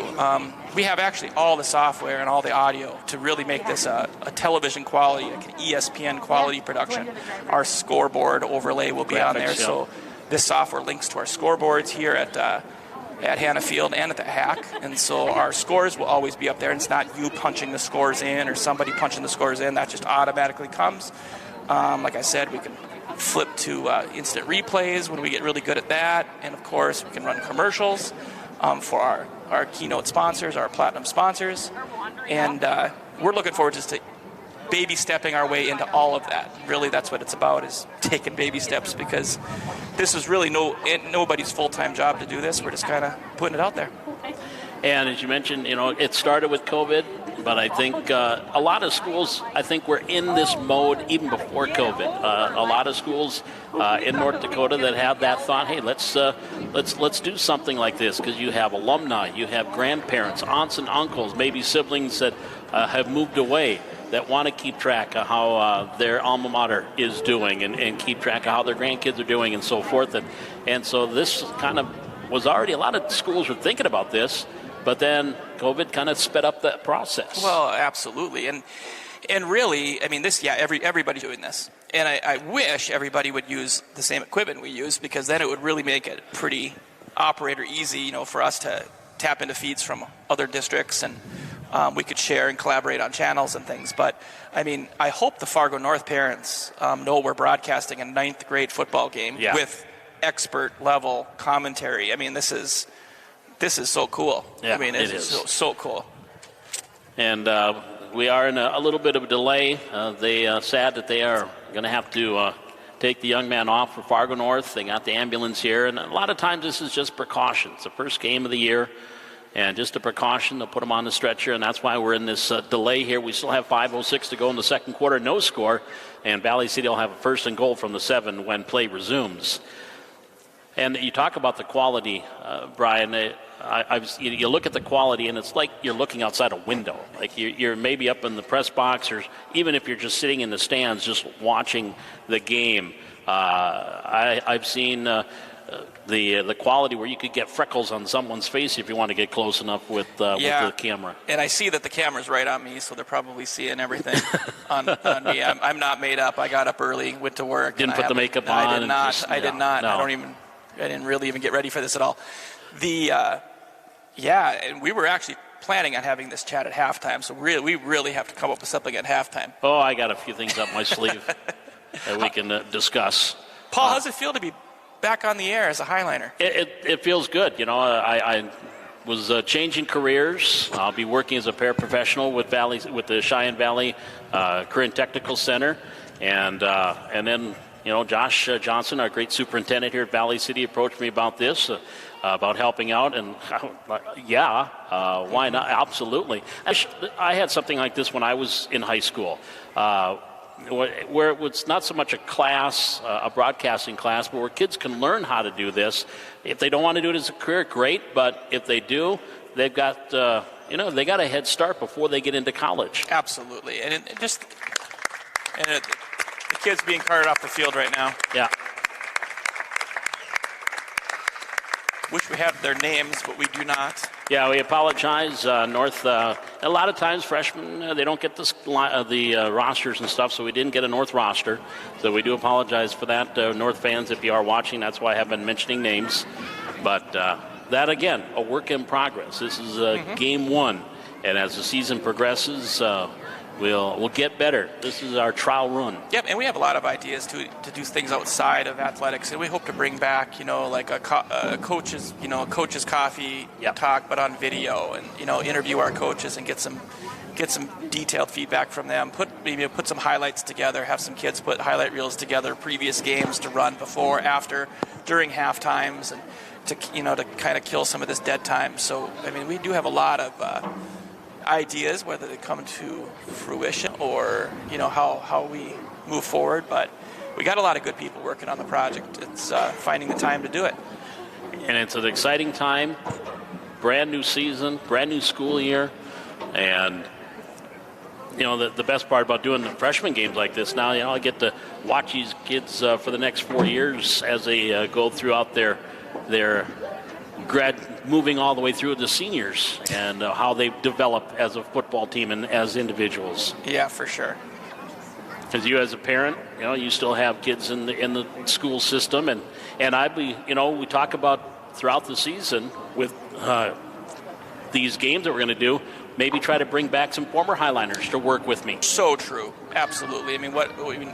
Speaker 1: We have actually all the software and all the audio to really make this a television quality, like an ESPN quality production. Our scoreboard overlay will be on there, so this software links to our scoreboards here at Hannah Field and at the Hack, and so our scores will always be up there. It's not you punching the scores in or somebody punching the scores in. That just automatically comes. Like I said, we can flip to instant replays when we get really good at that, and of course we can run commercials for our keynote sponsors, our platinum sponsors, and we're looking forward just to baby stepping our way into all of that. Really, that's what it's about, is taking baby steps, because this is really nobody's full-time job to do this. We're just kind of putting it out there. And as you mentioned, it started with COVID, but I think a lot of schools, were in this mode even before COVID. A lot of schools in North Dakota that have that thought, hey, let's do something like this, because you have alumni, you have grandparents, aunts and uncles, maybe siblings that have moved away, that want to keep track of how their alma mater is doing, and keep track of how their grandkids are doing, and so forth. And so this kind of was already, a lot of schools were thinking about this, but then COVID kind of sped up that process.
Speaker 4: Well, absolutely. And really, I mean, everybody's doing this. And I wish everybody would use the same equipment we use, because then it would really make it pretty operator easy, for us to tap into feeds from other districts, and we could share and collaborate on channels and things. But, I mean, I hope the Fargo North parents know we're broadcasting a 9th grade football game with expert-level commentary. I mean, this is so cool.
Speaker 1: Yeah,
Speaker 4: I mean, it is so cool.
Speaker 1: And we are in a little bit of a delay. They sad that they are going to have to take the young man off for Fargo North. They got the ambulance here, and a lot of times this is just precaution. It's the first game of the year, and just a precaution to put him on the stretcher, and that's why we're in this delay here. We still have 5:06 to go in the second quarter, no score, and Valley City will have a first and goal from the 7 when play resumes. And you talk about the quality, Brian. You look at the quality, and it's like you're looking outside a window. Like you're maybe up in the press box, or even if you're just sitting in the stands, just watching the game. I've seen the quality where you could get freckles on someone's face if you want to get close enough with the camera.
Speaker 4: And I see that the camera's right on me, so they're probably seeing everything on me. I'm not made up. I got up early, went to work.
Speaker 1: Didn't put the makeup on.
Speaker 4: I did not. I did not.
Speaker 1: No.
Speaker 4: I didn't really even get ready for this at all. And we were actually planning on having this chat at halftime, so we really have to come up with something at halftime.
Speaker 1: Oh, I got a few things up my sleeve that we can discuss.
Speaker 4: Paul, how's it feel to be back on the air as a Highliner?
Speaker 1: It feels good. You know, I was changing careers. I'll be working as a paraprofessional with the Cheyenne Valley Career and Technical Center, and then, you know, Josh Johnson, our great superintendent here at Valley City, approached me about this, about helping out, and why not? Absolutely. I had something like this when I was in high school, where it was not so much a class, a broadcasting class, but where kids can learn how to do this. If they don't want to do it as a career, great, but if they do, they've got, they got a head start before they get into college.
Speaker 4: Absolutely. The kids being carted off the field right now.
Speaker 1: Yeah.
Speaker 4: Wish we had their names, but we do not.
Speaker 1: Yeah, we apologize. North, a lot of times freshmen, they don't get the rosters and stuff, so we didn't get a North roster. So we do apologize for that, North fans, if you are watching. That's why I have been mentioning names. But that, again, a work in progress. This is game 1. And as the season progresses, we'll get better. This is our trial run.
Speaker 4: Yep, and we have a lot of ideas to do things outside of athletics, and we hope to bring back, like a coach's coffee talk, but on video, and interview our coaches and get some detailed feedback from them. Maybe put some highlights together. Have some kids put highlight reels together, previous games to run before, after, during half times, and to kind of kill some of this dead time. So I mean, we do have a lot of ideas, whether they come to fruition or how we move forward, but we got a lot of good people working on the project. It's finding the time to do it,
Speaker 1: and it's an exciting time. Brand new season, brand new school year, and the best part about doing the freshman games like this now, I get to watch these kids for the next 4 years as they go throughout their moving all the way through the seniors, and how they develop as a football team and as individuals.
Speaker 4: Yeah, for sure.
Speaker 1: Because you, as a parent, you still have kids in the school system, and we talk about throughout the season with these games that we're going to do. Maybe try to bring back some former Highliners to work with me.
Speaker 4: So true, absolutely. I mean,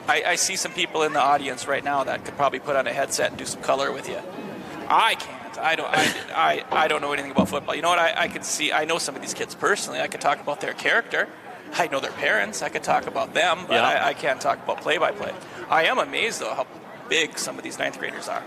Speaker 4: I see some people in the audience right now that could probably put on a headset and do some color with you. I can't. I don't know anything about football. You know what? I could see. I know some of these kids personally. I could talk about their character. I know their parents. I could talk about them, but I can't talk about play-by-play. I am amazed, though, how big some of these 9th graders are.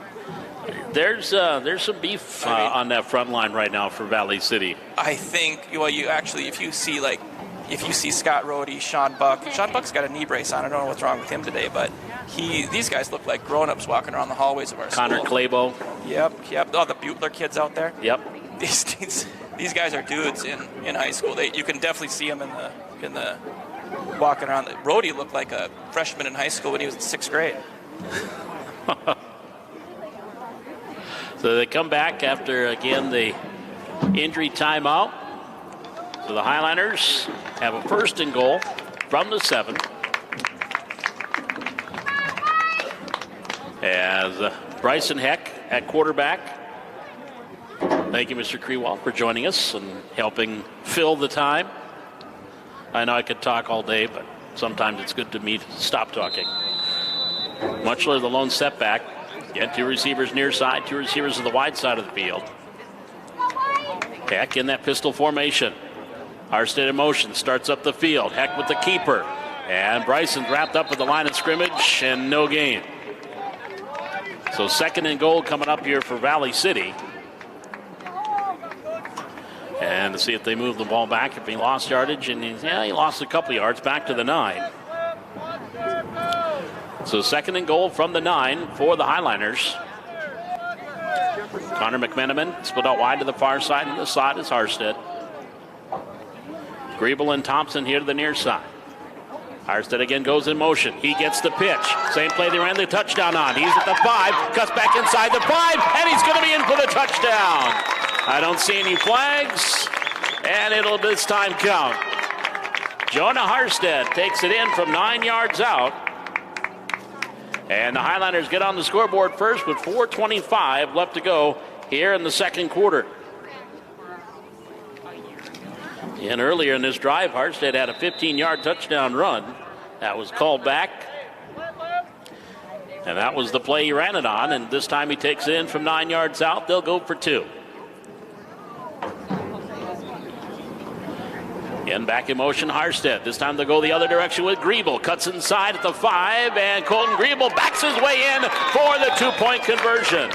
Speaker 1: There's some beef on that front line right now for Valley City.
Speaker 4: I think. Well, if you see Scott Rohde, Sean Buck's got a knee brace on. I don't know what's wrong with him today, but these guys look like grown-ups walking around the hallways of our
Speaker 1: Connor
Speaker 4: school.
Speaker 1: Claybo.
Speaker 4: Yep. Oh, the Butler kids out there.
Speaker 1: Yep.
Speaker 4: These guys are dudes in high school. You can definitely see them in the walking around. Rohde looked like a freshman in high school when he was in 6th grade.
Speaker 1: So they come back after, again, the injury timeout. So the Highliners have a first and goal from the 7. As Bryson Heck at quarterback. Thank you, Mr. Krewald, for joining us and helping fill the time. I know I could talk all day, but sometimes it's good to me to stop talking. Muchler, the lone setback. Again, 2 receivers near side, 2 receivers to the wide side of the field. Heck in that pistol formation. Harstead in motion, starts up the field. Heck with the keeper. And Bryson's wrapped up at the line of scrimmage and no gain. So 2nd and goal coming up here for Valley City. And to see if they move the ball back, if he lost yardage, and he lost a couple yards back to the 9. So 2nd and goal from the 9 for the Highliners. Connor McMenamin split out wide to the far side, and the side is Harstead. Griebel and Thompson here to the near side. Harstead again goes in motion. He gets the pitch. Same play they ran the touchdown on. He's at the 5, cuts back inside the 5, and he's going to be in for the touchdown. I don't see any flags, and it'll this time count. Jonah Harstead takes it in from 9 yards out. And the Highliners get on the scoreboard first with 4:25 left to go here in the 2nd quarter. And earlier in this drive, Harstead had a 15-yard touchdown run. That was called back. And that was the play he ran it on. And this time he takes it in from 9 yards out. They'll go for 2. Again, back in motion, Harstead. This time they'll go the other direction with Griebel. Cuts inside at the 5, and Colton Griebel backs his way in for the 2-point conversion.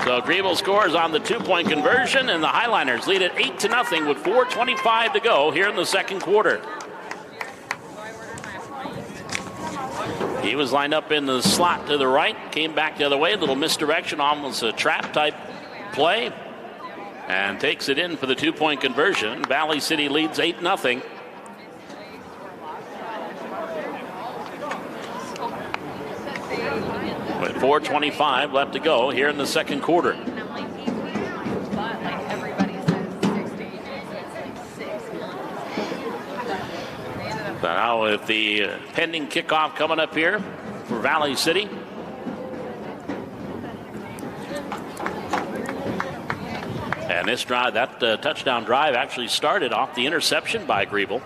Speaker 1: So Griebel scores on the 2-point conversion, and the Highliners lead it 8-0 with 4:25 to go here in the 2nd quarter. He was lined up in the slot to the right, came back the other way, a little misdirection, almost a trap-type play. And takes it in for the 2-point conversion. Valley City leads 8-0. With 4:25 left to go here in the 2nd quarter. So now with the pending kickoff coming up here for Valley City. And this drive, that touchdown drive actually started off the interception by Griebel.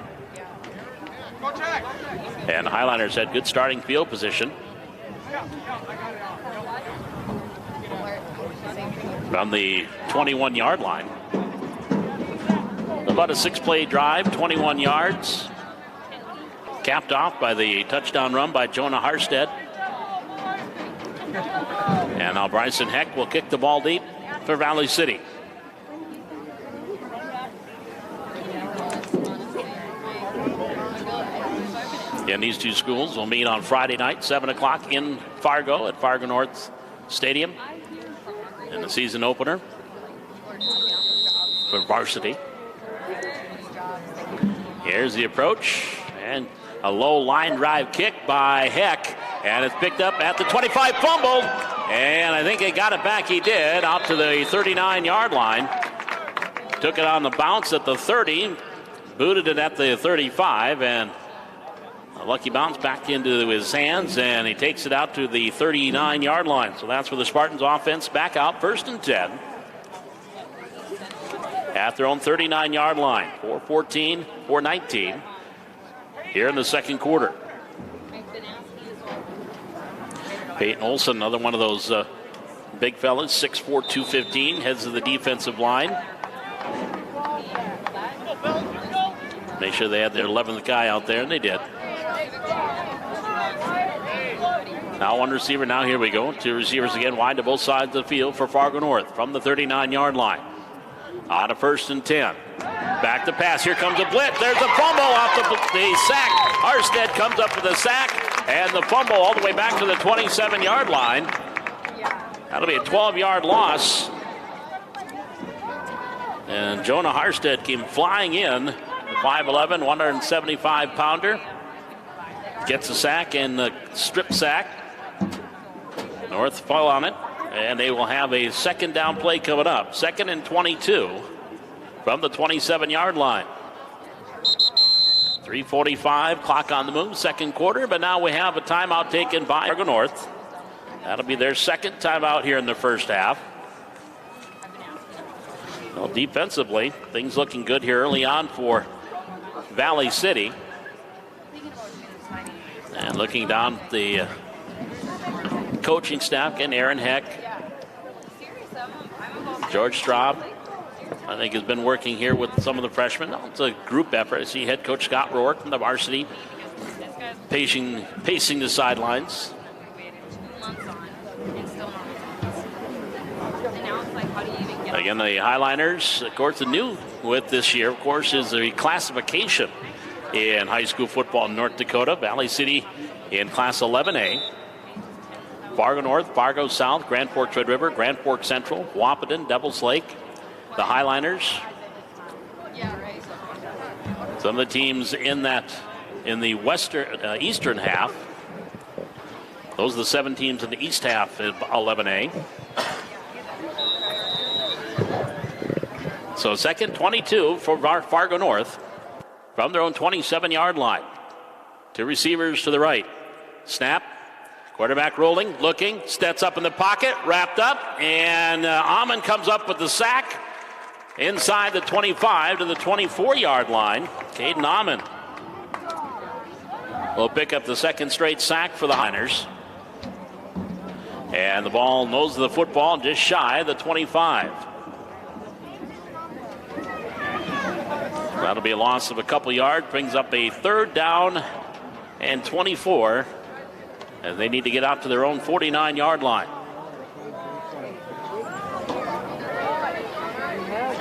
Speaker 1: And the Highliners had good starting field position. From the 21-yard line. About a 6-play drive, 21 yards. Capped off by the touchdown run by Jonah Harstead. And now Bryson Heck will kick the ball deep for Valley City. And these two schools will meet on Friday night, 7 o'clock in Fargo at Fargo North Stadium in the season opener for varsity. Here's the approach, and a low line drive kick by Heck, and it's picked up at the 25, fumbled, and I think he got it back. He did, out to the 39-yard line. Took it on the bounce at the 30, booted it at the 35, and a lucky bounce back into his hands, and he takes it out to the 39-yard line. So that's where the Spartans offense back out, 1st and 10. At their own 39-yard line, 4:14, 4:19 here in the 2nd quarter. Peyton Olson, another one of those big fellas, 6'4", 215, heads of the defensive line. Make sure they had their 11th guy out there, and they did. Now one receiver, now here we go. 2 receivers again wide to both sides of the field for Fargo North from the 39-yard line. On a 1st and 10. Back to pass. Here comes a blitz. There's a fumble off the sack. Harstead comes up with a sack, and the fumble all the way back to the 27-yard line. That'll be a 12-yard loss. And Jonah Harstead came flying in. 5'11", 175-pounder. Gets a sack and the strip sack. North fell on it, and they will have a 2nd down play coming up. 2nd and 22 from the 27-yard line. 3:45, clock on the move, 2nd quarter, but now we have a timeout taken by Fargo North. That'll be their second timeout here in the first half. Well, defensively, things looking good here early on for Valley City. And looking down at the coaching staff, and Aaron Heck, George Straub, I think has been working here with some of the freshmen. It's a group effort. I see head coach Scott Rourke from the varsity pacing the sidelines. Again, the Highliners, of course, the new with this year, of course, is the classification in high school football in North Dakota. Valley City in Class 11A. Fargo North, Fargo South, Grand Forks Red River, Grand Forks Central, Wahpeton, Devils Lake, the Highliners. Some of the teams in the eastern half. Those are the 7 teams in the east half of 11A. So second 22 for Fargo North from their own 27-yard line. 2 receivers to the right. Snap. Quarterback rolling, looking, steps up in the pocket, wrapped up, and Amon comes up with the sack inside the 25 to the 24-yard line. Caden Amon will pick up the second straight sack for the Highliners. And the ball nose of the football just shy of the 25. That'll be a loss of a couple yards, brings up a 3rd down and 24. As they need to get out to their own 49-yard line.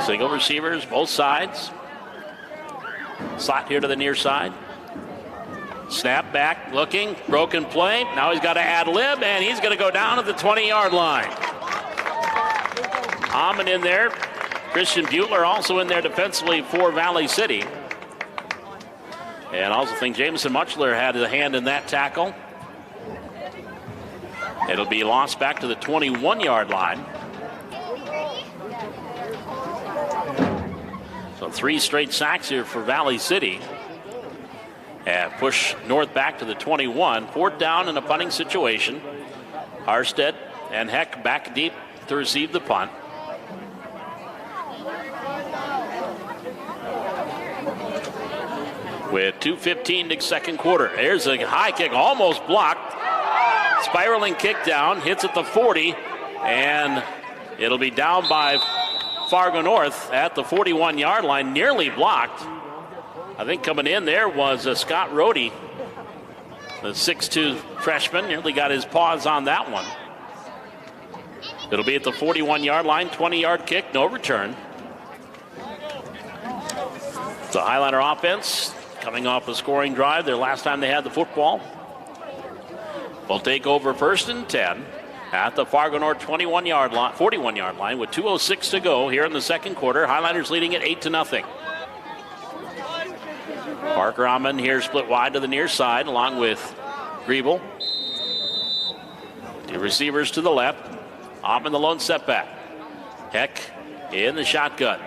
Speaker 1: Single receivers, both sides. Slot here to the near side. Snap back, looking, broken play. Now he's got to ad lib, and he's going to go down at the 20-yard line. Amon in there. Christian Butler also in there defensively for Valley City. And I also think Jameson Muchler had a hand in that tackle. It'll be lost back to the 21-yard line. So 3 straight sacks here for Valley City. And push North back to the 21. 4th down in a punting situation. Harstead and Heck back deep to receive the punt. With 2:15 to second quarter. There's a high kick, almost blocked. Spiraling kick down, hits at the 40, and it'll be down by Fargo North at the 41-yard line, nearly blocked. I think coming in there was Scott Rohde, the 6'2 freshman, nearly got his paws on that one. It'll be at the 41-yard line, 20-yard kick, no return. The Highliner offense coming off a scoring drive, their last time they had the football. Will take over 1st and 10 at the Fargo North 41-yard line, 41-yard line with 2:06 to go here in the second quarter. Highliners leading it 8-0. Parker Amon here split wide to the near side along with Griebel. 2 receivers to the left. Amon the lone setback. Heck in the shotgun.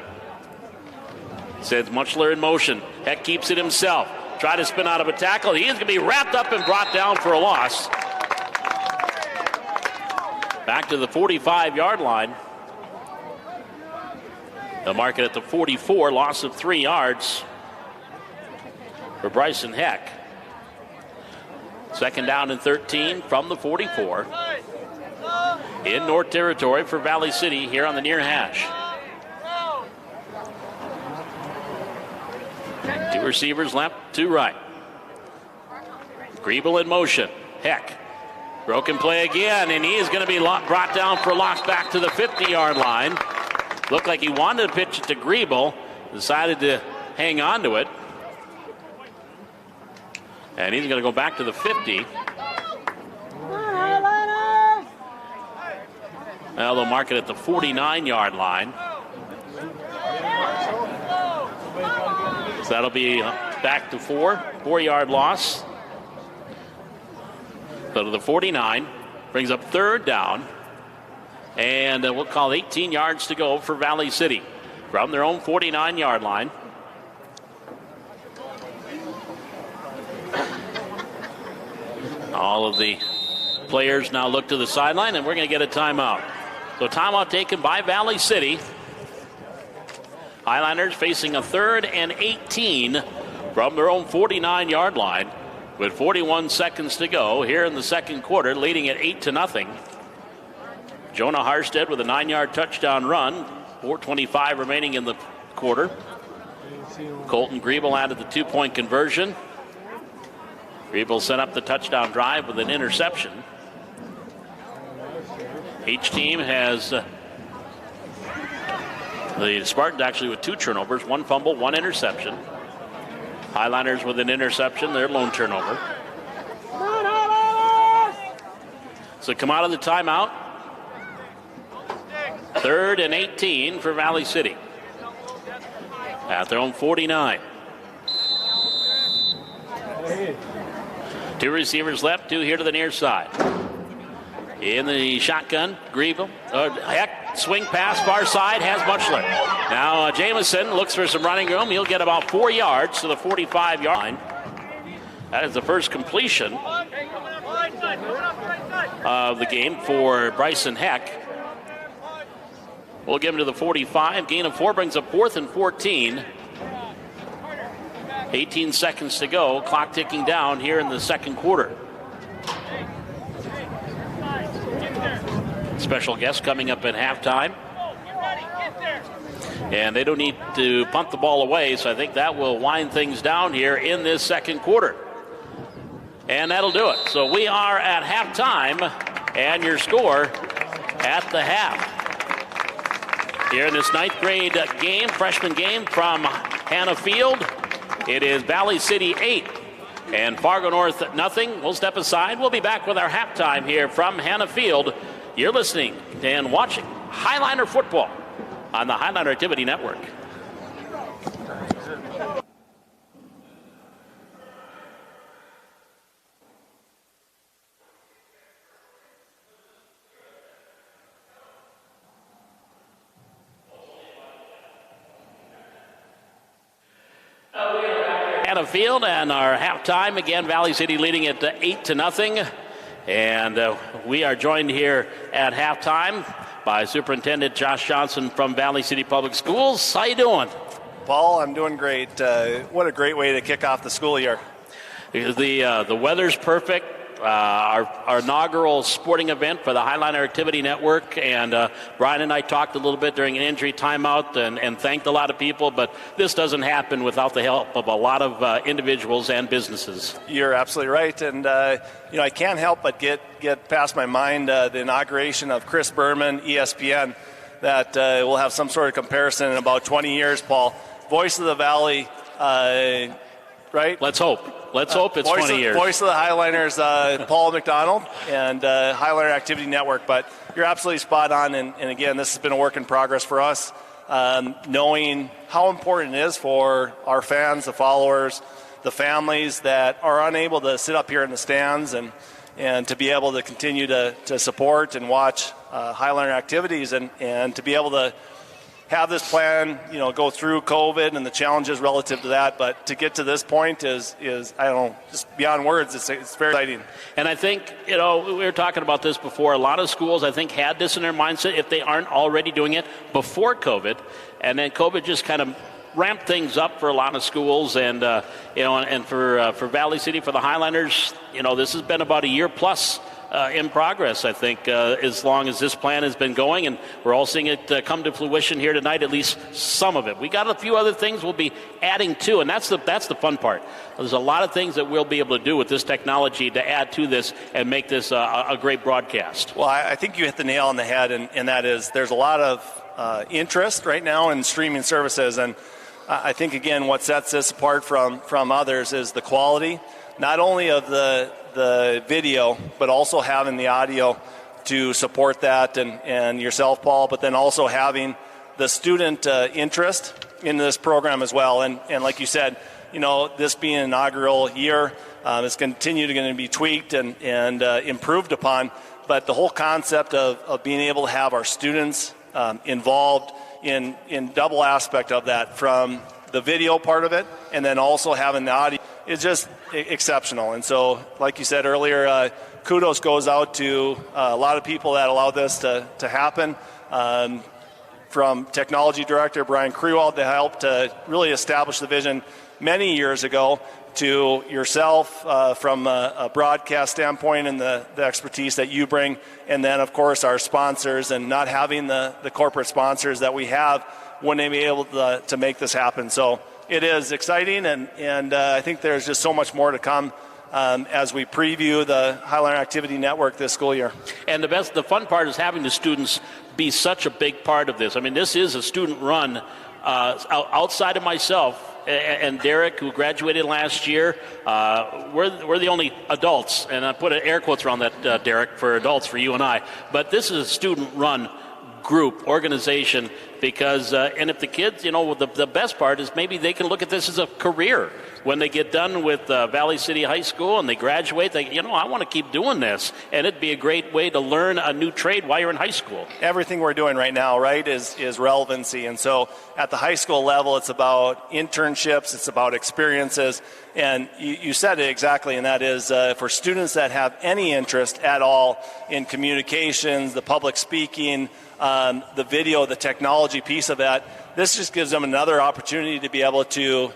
Speaker 1: Sends Muchler in motion. Heck keeps it himself. Try to spin out of a tackle. He is going to be wrapped up and brought down for a loss. Back to the 45-yard line. They'll mark it at the 44, loss of 3 yards for Bryson Heck. 2nd down and 13 from the 44. In North Territory for Valley City here on the near hash. 2 receivers left, 2 right. Griebel in motion. Heck. Broken play again, and he is going to be brought down for a loss back to the 50-yard line. Looked like he wanted to pitch it to Griebel. Decided to hang on to it. And he's going to go back to the 50. Well, they'll mark it at the 49-yard line. So that'll be back to 4-yard loss. So to the 49, brings up 3rd down. And we'll call 18 yards to go for Valley City from their own 49-yard line. All of the players now look to the sideline, and we're going to get a timeout. So timeout taken by Valley City. Highliners facing a 3rd and 18 from their own 49-yard line with 41 seconds to go here in the second quarter, leading at 8-0. Jonah Harstead with a 9-yard touchdown run. 4:25 remaining in the quarter. Colton Griebel added the 2-point conversion. Griebel set up the touchdown drive with an interception. Each team has the Spartans actually with 2 turnovers, 1 fumble, 1 interception. Highliners with an interception, their lone turnover. So come out of the timeout. 3rd and 18 for Valley City at their own 49. 2 receivers left, 2 here to the near side. In the shotgun, Griebel. Heck, swing pass, far side, has Butchler. Now Jamison looks for some running room. He'll get about 4 yards to the 45-yard line. That is the first completion of the game for Bryson Heck. We'll give him to the 45. Gain of 4 brings up 4th and 14. 18 seconds to go. Clock ticking down here in the second quarter. Special guest coming up at halftime. And they don't need to punt the ball away, so I think that will wind things down here in this second quarter. And that'll do it. So we are at halftime, and your score at the half. Here in this 9th grade game, freshman game from Hannah Field, it is Valley City 8 and Fargo North nothing. We'll step aside. We'll be back with our halftime here from Hannah Field. You're listening and watching Highliner football on the Highliner Activity Network. Hannah Field and our halftime again. Valley City leading it 8-0. And we are joined here at halftime by Superintendent Josh Johnson from Valley City Public Schools. How you doing?
Speaker 5: Paul, I'm doing great. What a great way to kick off the school year.
Speaker 1: The weather's perfect. Our inaugural sporting event for the Highliner Activity Network, and Brian and I talked a little bit during an injury timeout and thanked a lot of people, but this doesn't happen without the help of a lot of individuals and businesses.
Speaker 5: You're absolutely right, and I can't help but get past my mind the inauguration of Chris Berman, ESPN, that will have some sort of comparison in about 20 years, Paul. Voice of the Valley, right?
Speaker 1: Let's hope. Let's hope it's 20 years.
Speaker 5: Voice of the Highliners, Paul McDonald, and Highliner Activity Network. But you're absolutely spot on, and again, this has been a work in progress for us, knowing how important it is for our fans, the followers, the families that are unable to sit up here in the stands and to be able to continue to support and watch Highliner activities and to be able to have this plan, go through COVID and the challenges relative to that. But to get to this point is I don't know, just beyond words. It's very exciting.
Speaker 1: And I think, we were talking about this before. A lot of schools, I think, had this in their mindset if they aren't already doing it before COVID. And then COVID just kind of ramped things up for a lot of schools. And, and for Valley City, for the Highliners, this has been about a year plus in progress, I think, as long as this plan has been going, and we're all seeing it come to fruition here tonight, at least some of it. We got a few other things we'll be adding to, and that's the fun part. There's a lot of things that we'll be able to do with this technology to add to this and make this a great broadcast.
Speaker 5: Well, I think you hit the nail on the head, and that is there's a lot of interest right now in streaming services, and I think, again, what sets this apart from others is the quality, not only of the video, but also having the audio to support that, and yourself, Paul, but then also having the student interest in this program as well. And like you said, this being an inaugural year, it's going to be tweaked and improved upon. But the whole concept of being able to have our students involved in double aspect of that, from the video part of it and then also having the audio, is just exceptional. And so, like you said earlier, kudos goes out to a lot of people that allowed this to happen. From technology director Brian Krewald, that helped to really establish the vision many years ago, to yourself from a broadcast standpoint and the expertise that you bring, and then of course our sponsors, and not having the corporate sponsors that we have wouldn't be able to make this happen. So it is exciting, and I think there's just so much more to come as we preview the Highliner Activity Network this school year.
Speaker 1: And the fun part is having the students be such a big part of this. I mean, this is a student run outside of myself and Derek, who graduated last year. We're the only adults, and I put air quotes around that, Derek, for adults, for you and I. But this is a student-run group, organization, because, and if the kids, the best part is maybe they can look at this as a career. When they get done with Valley City High School and they graduate, I want to keep doing this. And it'd be a great way to learn a new trade while you're in high school.
Speaker 5: Everything we're doing right now, right, is relevancy. And so at the high school level, it's about internships, it's about experiences. And you said it exactly, and that is for students that have any interest at all in communications, the public speaking, the video, the technology piece of that, this just gives them another opportunity to be able to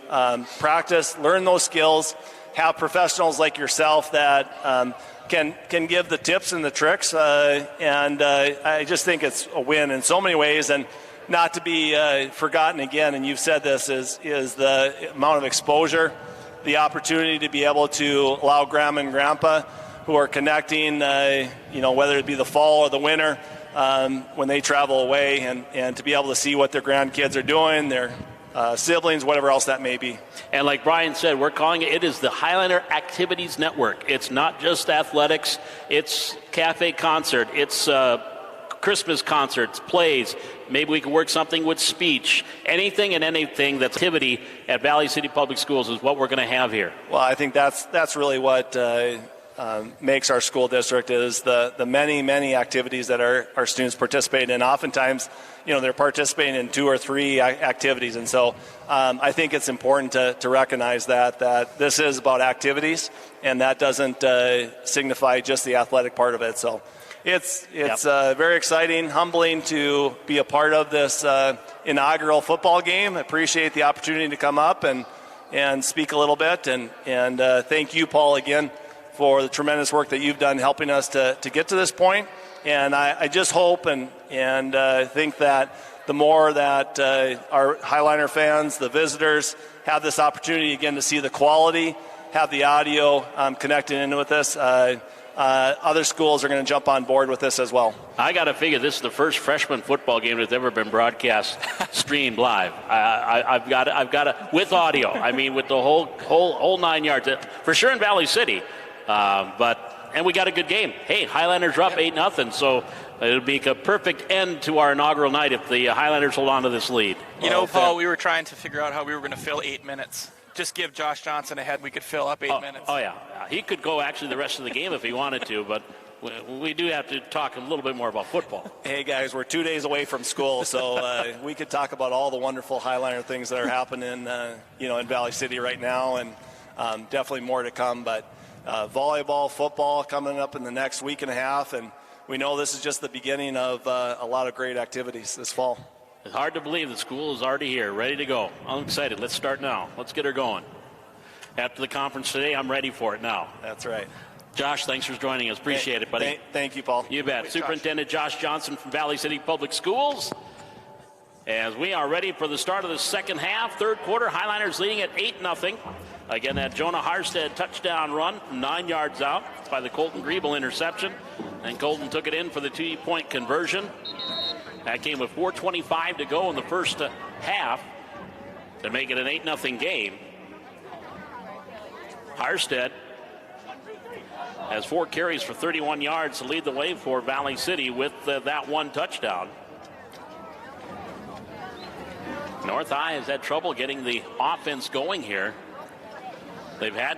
Speaker 5: practice, learn those skills, have professionals like yourself that can give the tips and the tricks. And I just think it's a win in so many ways. And not to be forgotten again, and you've said this, is the amount of exposure, the opportunity to be able to allow grandma and grandpa who are connecting, whether it be the fall or the winter, when they travel away, and to be able to see what their grandkids are doing, their siblings, whatever else that may be.
Speaker 1: And like Brian said, we're calling it is the Highliner Activities Network. It's not just athletics. It's cafe concert. It's Christmas concerts, plays. Maybe we can work something with speech. Anything and anything that's activity at Valley City Public Schools is what we're going to have here.
Speaker 5: Well, I think that's really what makes our school district is the many activities that our students participate in. Oftentimes, they're participating in 2 or 3 activities, and so I think it's important to recognize that this is about activities, and that doesn't signify just the athletic part of it. So it's very exciting, humbling to be a part of this inaugural football game. I appreciate the opportunity to come up and speak a little bit, and thank you, Paul, again, for the tremendous work that you've done helping us to get to this point. And I just hope and think that the more that our Highliner fans, the visitors, have this opportunity again to see the quality, have the audio connected in with this, other schools are going to jump on board with this as well.
Speaker 1: I got to figure this is the first freshman football game that's ever been broadcast streamed live. I've got to with audio. I mean, with the whole 9 yards for sure in Valley City. And we got a good game. Hey, Highlanders are up 8-0, so it'll be a perfect end to our inaugural night if the Highlanders hold on to this lead.
Speaker 4: Paul, we were trying to figure out how we were going to fill 8 minutes. Just give Josh Johnson a head, we could fill up 8 minutes.
Speaker 1: Oh, yeah. He could go actually the rest of the game if he wanted to, but we do have to talk a little bit more about football.
Speaker 5: Hey, guys, we're 2 days away from school, so we could talk about all the wonderful Highliner things that are happening, in Valley City right now, and definitely more to come, but volleyball, football coming up in the next week and a half, and we know this is just the beginning of a lot of great activities this fall.
Speaker 1: It's hard to believe the school is already here, ready to go. I'm excited. Let's start now. Let's get her going. After the conference today, I'm ready for it now.
Speaker 5: That's right.
Speaker 1: Josh, thanks for joining us. Appreciate it, buddy.
Speaker 5: Thank you, Paul.
Speaker 1: You bet. Superintendent Josh Johnson from Valley City Public Schools. As we are ready for the start of the second half, third quarter, Highliners leading at 8-0. Again, that Jonah Harstead touchdown run from 9 yards out by the Colton Griebel interception. And Colton took it in for the 2-point conversion. That came with 4:25 to go in the first half to make it an 8-0 game. Harstead has 4 carries for 31 yards to lead the way for Valley City with that one touchdown. North High has had trouble getting the offense going here. They've had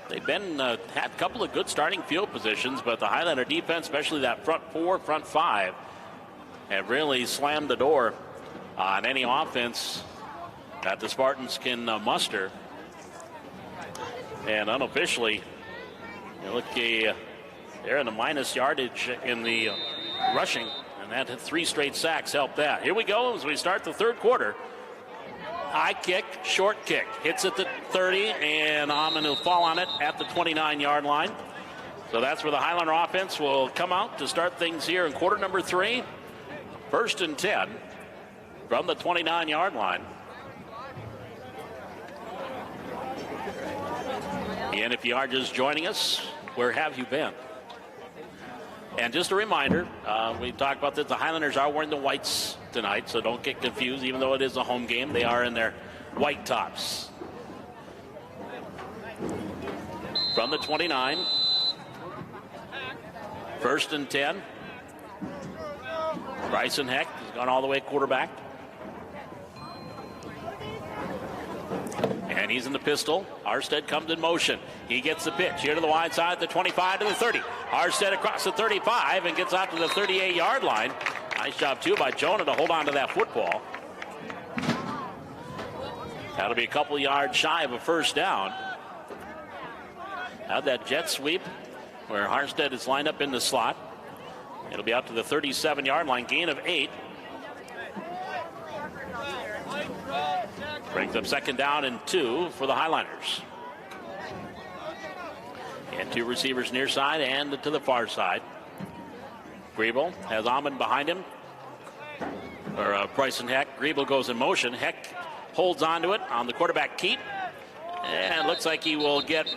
Speaker 1: a couple of good starting field positions, but the Highlander defense, especially that front 4, front 5, have really slammed the door on any offense that the Spartans can muster. And unofficially, They're in the minus yardage in the rushing, and that 3 straight sacks helped that. Here we go as we start the third quarter. High kick, short kick. Hits at the 30, and Amon will fall on it at the 29-yard line. So that's where the Highliner offense will come out to start things here in quarter number 3. 1st and 10 from the 29-yard line. And if you are just joining us, where have you been? And just a reminder, we talked about this, the Highlanders are wearing the whites tonight, so don't get confused. Even though it is a home game, they are in their white tops. From the 29, 1st and 10. Bryson Heck has gone all the way quarterback. And he's in the pistol. Arstead comes in motion. He gets the pitch here to the wide side, the 25 to the 30. Arstead across the 35 and gets out to the 38-yard line. Nice job, too, by Jonah to hold on to that football. That'll be a couple yards shy of a first down. Had that jet sweep where Arstead is lined up in the slot. It'll be out to the 37-yard line, gain of 8. Brings up 2nd down and 2 for the Highliners. And 2 receivers near side and to the far side. Griebel has Amon behind him. Or Bryson Heck. Griebel goes in motion. Heck holds onto it on the quarterback keep. And it looks like he will get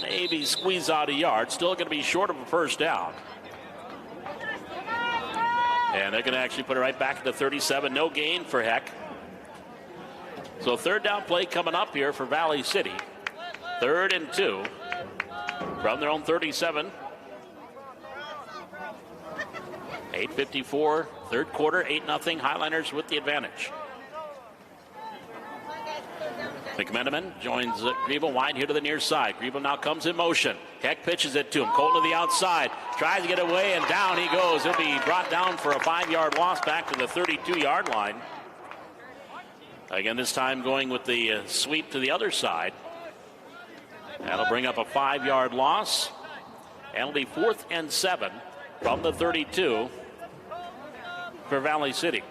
Speaker 1: maybe squeeze out a yard. Still going to be short of a first down. And they're going to actually put it right back at the 37. No gain for Heck. So 3rd down play coming up here for Valley City. 3rd and 2 from their own 37. 8:54, 3rd quarter, 8-0. Highliners with the advantage. McMenamin joins Griebel wide here to the near side. Griebel now comes in motion. Heck pitches it to him. Colton to the outside. Tries to get away, and down he goes. He'll be brought down for a 5-yard loss back to the 32-yard line. Again, this time going with the sweep to the other side. That'll bring up a 5-yard loss. And it'll be 4th and 7 from the 32 for Valley City.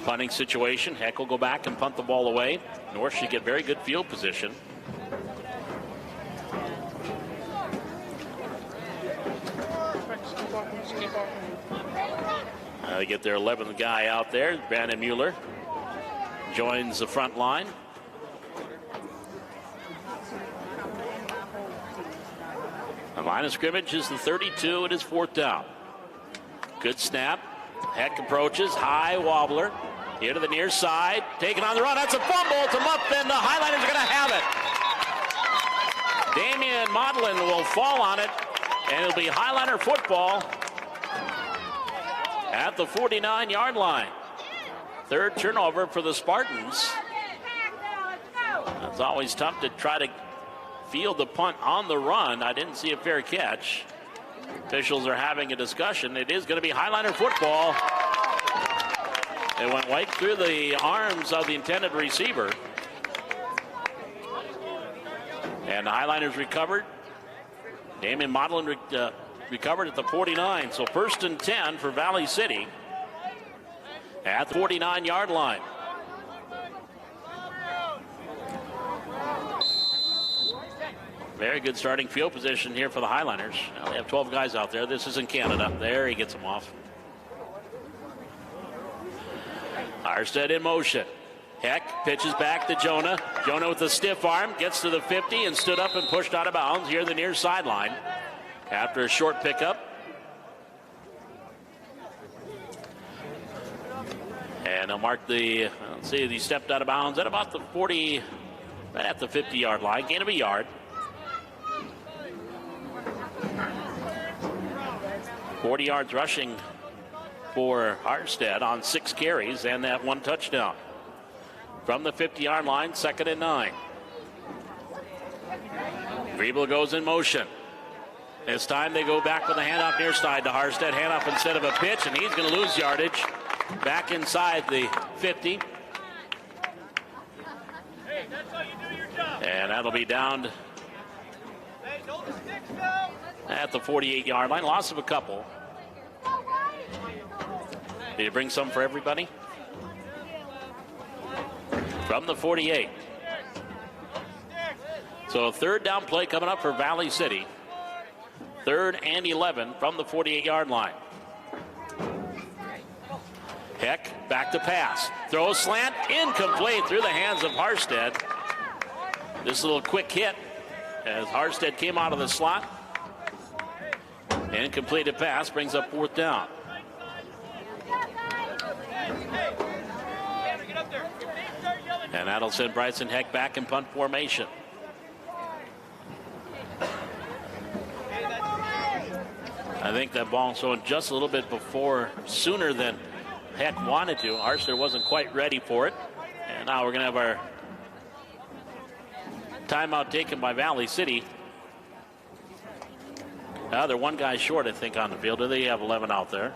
Speaker 1: Punting situation. Heck will go back and punt the ball away. North should get very good field position. They get their 11th guy out there. Brandon Mueller joins the front line. The line of scrimmage is the 32. It is 4th down. Good snap. Heck approaches. High wobbler. Here to the near side. Taken on the run. That's a fumble. It's a muff, and the Highlanders are going to have it. Damian Modlin will fall on it, and it'll be Highliner football at the 49-yard line. 3rd turnover for the Spartans. It's always tough to try to field the punt on the run. I didn't see a fair catch. Officials are having a discussion. It is going to be Highliner football. It went right through the arms of the intended receiver. And the Highliners recovered. Damian Modlin recovered at the 49. So 1st and 10 for Valley City at the 49-yard line. Very good starting field position here for the Highliners. Now they have 12 guys out there. This is in Canada. There he gets them off. Arstead in motion. Heck pitches back to Jonah. Jonah with a stiff arm gets to the 50 and stood up and pushed out of bounds here the near sideline after a short pickup. And they'll mark the, let's see, he stepped out of bounds at about the 40, right at the 50-yard line. Gain of a yard. 40 yards rushing for Arstead on 6 carries and that 1 touchdown. From the 50-yard line, 2nd and 9. Griebel goes in motion. This time they go back with a handoff near side to Arstead. Handoff instead of a pitch, and he's going to lose yardage. Back inside the 50. And that'll be down At the 48-yard line, loss of a couple. Did you bring some for everybody? From the 48. So a third down play coming up for Valley City. 3rd and 11 from the 48-yard line. Heck, back to pass. Throw slant, incomplete through the hands of Harstead. This little quick hit as Harstead came out of the slot. Incompleted pass brings up 4th down. And that'll send Bryson Heck back in punt formation. I think that ball showing just a little bit sooner than Heck wanted to. Harstead wasn't quite ready for it. And now we're going to have our timeout taken by Valley City. Now they're one guy short, I think, on the field. They have 11 out there.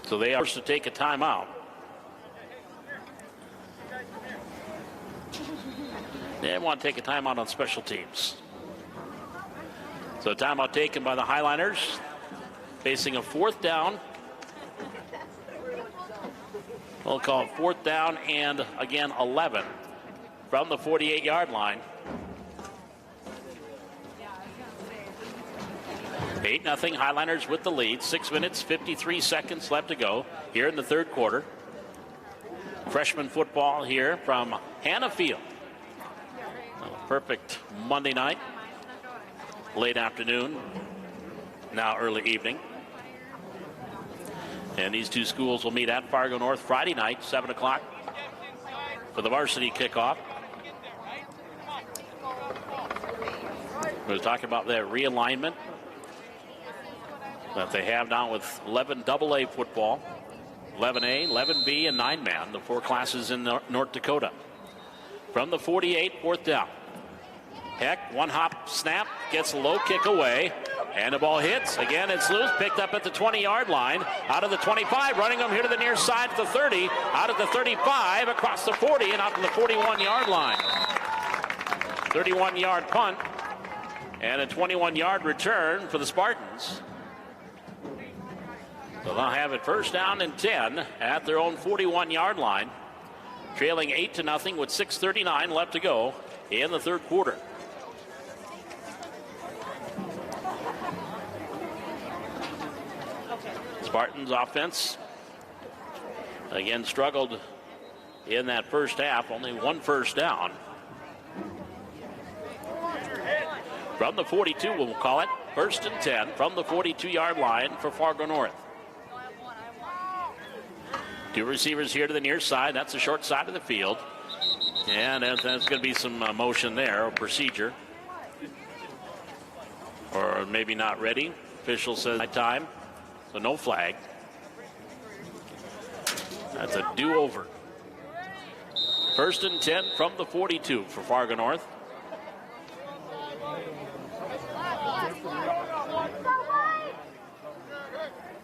Speaker 1: So they are forced to take a timeout. They want to take a timeout on special teams. So timeout taken by the Highliners, facing a 4th down. We'll call it 4th down and, again, 11 from the 48-yard line. 8-0 Highliners with the lead. 6 minutes, 53 seconds left to go here in the 3rd quarter. Freshman football here from Hannah Field. A perfect Monday night, late afternoon, now early evening. And these two schools will meet at Fargo North Friday night, 7 o'clock, for the varsity kickoff. We were talking about that realignment that they have now with 11 AA football, 11A, 11B, and 9-man, the 4 classes in North Dakota. From the 48, 4th down. Heck, one hop snap, gets a low kick away, and the ball hits. Again, it's loose, picked up at the 20-yard line, out of the 25, running them here to the near side to the 30, out of the 35, across the 40, and out to the 41-yard line. 31-yard punt, and a 21-yard return for the Spartans. So they'll have it 1st down and 10 at their own 41-yard line, trailing 8-0 with 6:39 left to go in the 3rd quarter. Spartans offense again struggled in that first half, only 1 first down. From the 42, we'll call it 1st and 10 from the 42-yard line for Fargo North. 2 receivers here to the near side. That's the short side of the field. And there's going to be some motion there, or procedure. Or maybe not ready. Official says time. So no flag. That's a do-over. 1st and 10 from the 42 for Fargo North.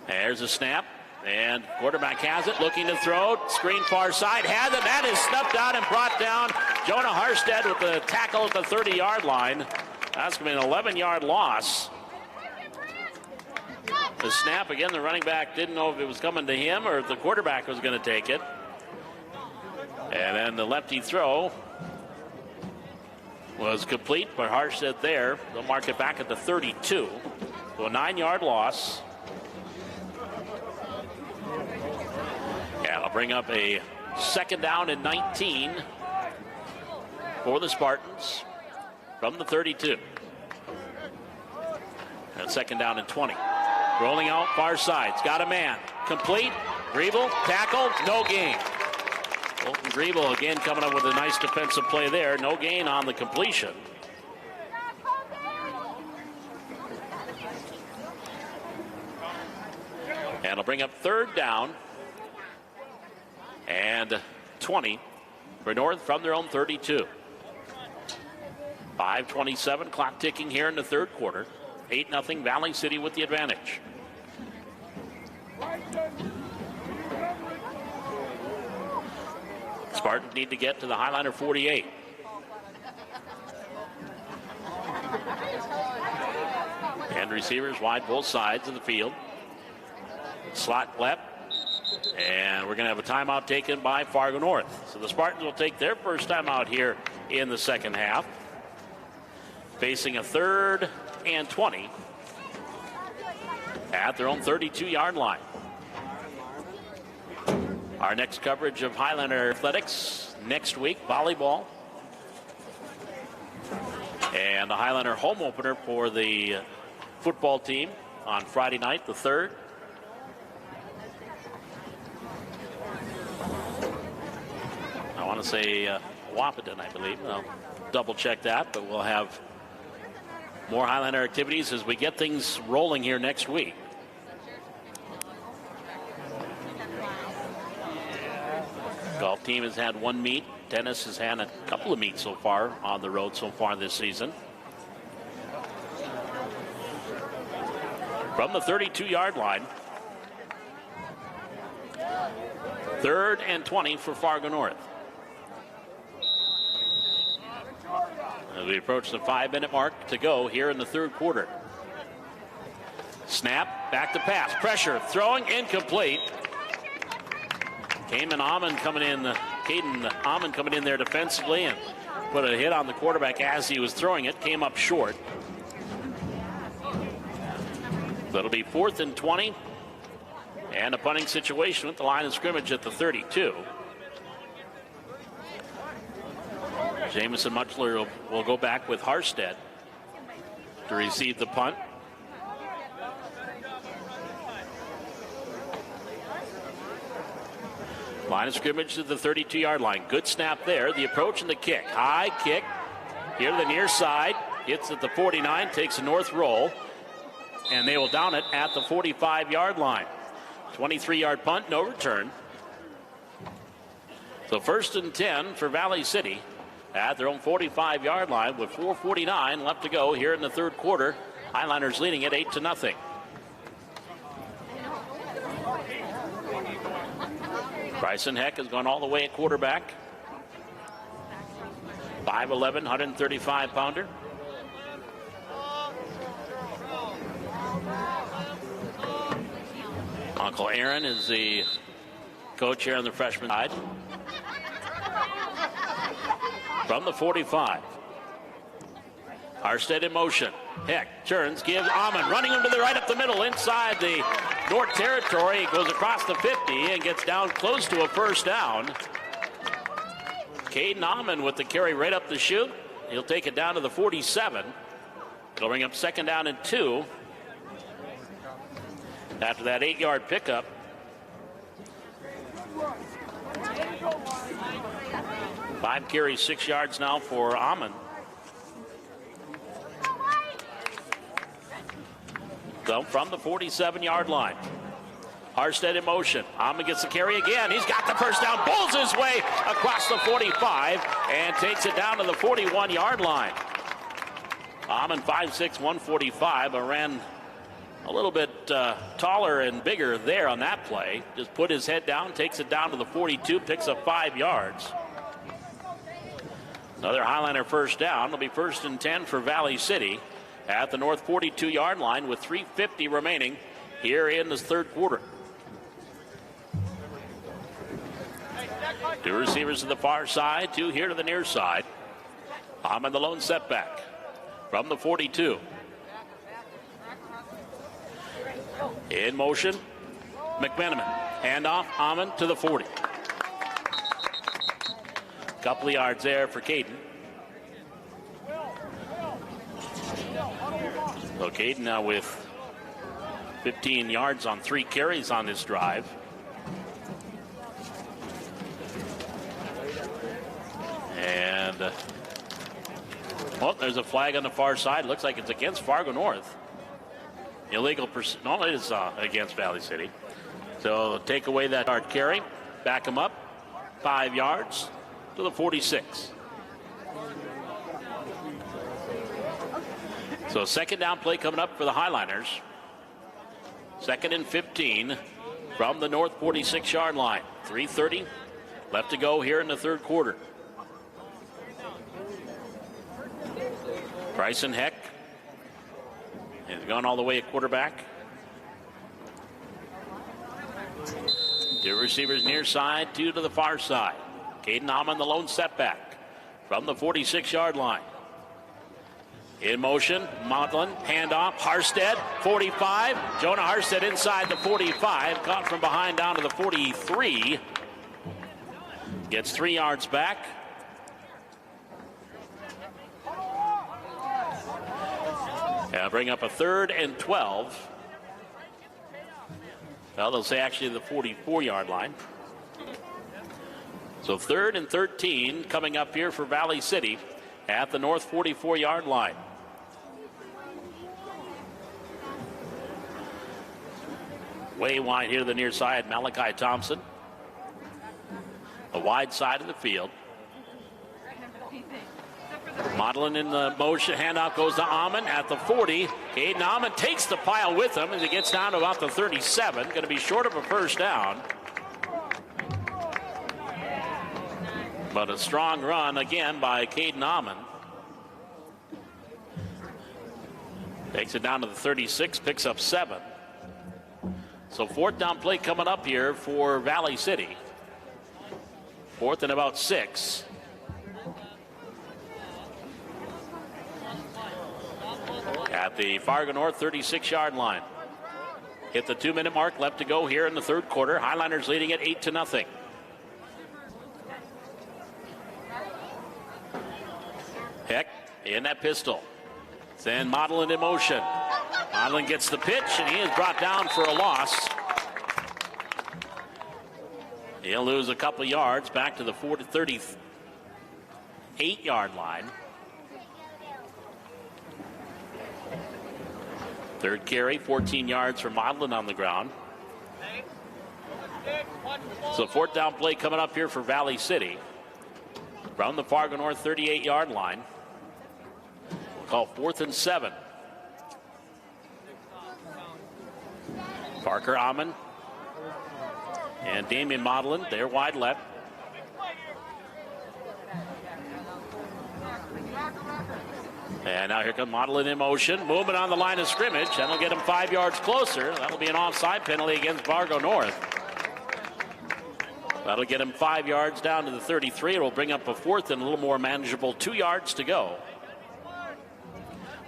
Speaker 1: There's a snap. And quarterback has it, looking to throw. Screen far side, has it. That is snuffed out and brought down. Jonah Harstead with the tackle at the 30-yard line. That's going to be an 11-yard loss. The snap, again, the running back didn't know if it was coming to him or if the quarterback was going to take it. And then the lefty throw was complete, but Harstead there. They'll mark it back at the 32. So a 9-yard loss. Yeah, they'll bring up a 2nd down and 19 for the Spartans from the 32. And 2nd down and 20. Rolling out far side. It's got a man. Complete. Griebel, tackle, no gain. Colton Griebel again coming up with a nice defensive play there. No gain on the completion. And it'll bring up 3rd down and 20 for North from their own 32. 5:27, clock ticking here in the 3rd quarter. 8-0 Valley City with the advantage. Spartans need to get to the Highliner 48. And receivers wide both sides of the field. Slot left. And we're going to have a timeout taken by Fargo North. So the Spartans will take their first timeout here in the second half. Facing a 3rd and 20 at their own 32-yard line. Our next coverage of Highliner athletics next week, volleyball. And the Highliner home opener for the football team on Friday night, the 3rd. I want to say Wahpeton, I believe. I'll double check that, but we'll have more Highliner activities as we get things rolling here next week. Golf team has had one meet. Tennis has had a couple of meets so far on the road so far this season. From the 32-yard line, 3rd and 20 for Fargo North. As we approach the 5-minute mark to go here in the 3rd quarter. Snap, back to pass, pressure, throwing, incomplete. Caden Amon coming in there defensively and put a hit on the quarterback as he was throwing it, came up short. So it'll be 4th and 20 and a punting situation with the line of scrimmage at the 32. Jamison Muchler will go back with Harstead to receive the punt. Line of scrimmage to the 32-yard line. Good snap there. The approach and the kick. High kick here to the near side. Hits at the 49, takes a north roll, and they will down it at the 45-yard line. 23-yard punt, no return. So 1st and 10 for Valley City at their own 45-yard line with 4:49 left to go here in the 3rd quarter. Highliners leading it 8-0. Bryson Heck has gone all the way at quarterback. 5'11", 135-pounder. Uncle Aaron is the coach here on the freshman side. From the 45. Harstead in motion. Heck turns, gives Amon, running him to the right up the middle inside the North territory. He goes across the 50 and gets down close to a first down. Caden Amon with the carry right up the chute. He'll take it down to the 47. It'll bring up 2nd down and 2. After that 8-yard pickup. Five carries, 6 yards now for Amon. So from the 47-yard line. Harstead in motion. Amon gets the carry again. He's got the first down. Pulls his way across the 45 and takes it down to the 41-yard line. Amon 5'6", 145, but ran a little bit taller and bigger there on that play. Just put his head down, takes it down to the 42, picks up 5 yards. Another Highliner first down. It'll be 1st and 10 for Valley City at the North 42-yard line with 3:50 remaining here in this 3rd quarter. Two receivers to the far side, 2 here to the near side. Amon the lone setback from the 42. In motion, McMenamin. Handoff, Amon to the 40. Couple of yards there for Caden. So Caden now with 15 yards on 3 carries on this drive. And, well, there's a flag on the far side. Looks like it's against Fargo North. Illegal pursuit. No, it is against Valley City. So take away that hard carry. Back him up 5 yards to the 46. So 2nd down play coming up for the Highliners. 2nd and 15 from the North 46-yard line. 3:30 left to go here in the 3rd quarter. Bryson Heck Has gone all the way at quarterback. Two receivers near side, two to the far side. Caden Amon, the lone setback from the 46-yard line. In motion, Modlin, handoff, Harstead, 45. Jonah Harstead inside the 45, caught from behind down to the 43. Gets 3 yards back. Bring up a 3rd and 12. Well, they'll say actually the 44-yard line. So 3rd and 13 coming up here for Valley City at the north 44-yard line. Way wide here to the near side, Malachi Thompson. The wide side of the field. Modlin in the motion, handoff goes to Amon at the 40. Caden Amon takes the pile with him as he gets down to about the 37. Going to be short of a first down. But a strong run again by Caden Amon. Takes it down to the 36, picks up 7. So 4th down play coming up here for Valley City. 4th and about 6. At the Fargo North 36-yard line. Hit the 2-minute mark, left to go here in the 3rd quarter. Highliners leading it 8-0. Heck in that pistol. Then Modlin in motion. Modlin gets the pitch, and he is brought down for a loss. He'll lose a couple yards back to the 38-yard line. 3rd carry, 14 yards for Modlin on the ground. So 4th down play coming up here for Valley City. From the Fargo North 38-yard line. We'll call 4th and 7. Parker Amon and Damian Modlin, they're wide left. And now here comes Modlin in motion, moving on the line of scrimmage. That'll get him 5 yards closer. That'll be an offside penalty against Fargo North. That'll get him 5 yards down to the 33. It will bring up a 4th and a little more manageable 2 yards to go.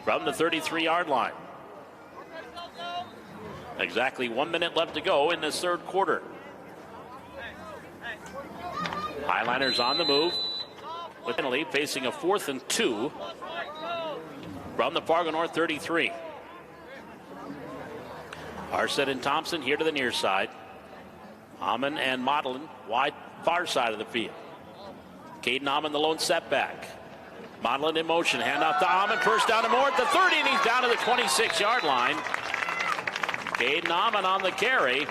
Speaker 1: From the 33-yard line. Exactly 1 minute left to go in this 3rd quarter. Highliners on the move. With penalty, facing a 4th and 2. From the Fargo North 33. Harstead and Thompson here to the near side. Amon and Modlin wide far side of the field. Caden Amon the lone setback. Modlin in motion, handoff to Amon, first down to Moore at the 30, and he's down to the 26-yard line. Caden Amon on the carry.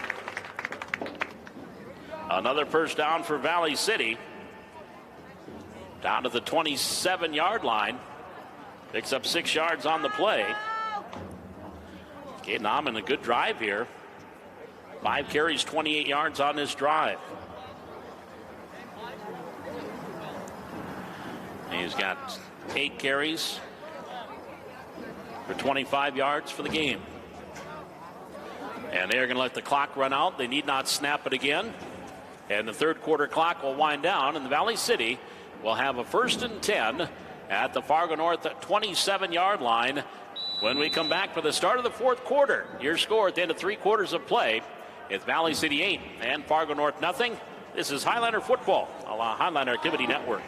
Speaker 1: Another first down for Valley City. Down to the 27-yard line. Picks up 6 yards on the play. Caden Amon, a good drive here. 5 carries, 28 yards on this drive. He's got 8 carries for 25 yards for the game. And they're going to let the clock run out. They need not snap it again. And the 3rd quarter clock will wind down, and the Valley City will have a 1st and 10 at the Fargo North 27-yard line when we come back for the start of the 4th quarter. Your score at the end of 3 quarters of play is Valley City 8 and Fargo North nothing. This is Highliner football on the Highliner Activity Network.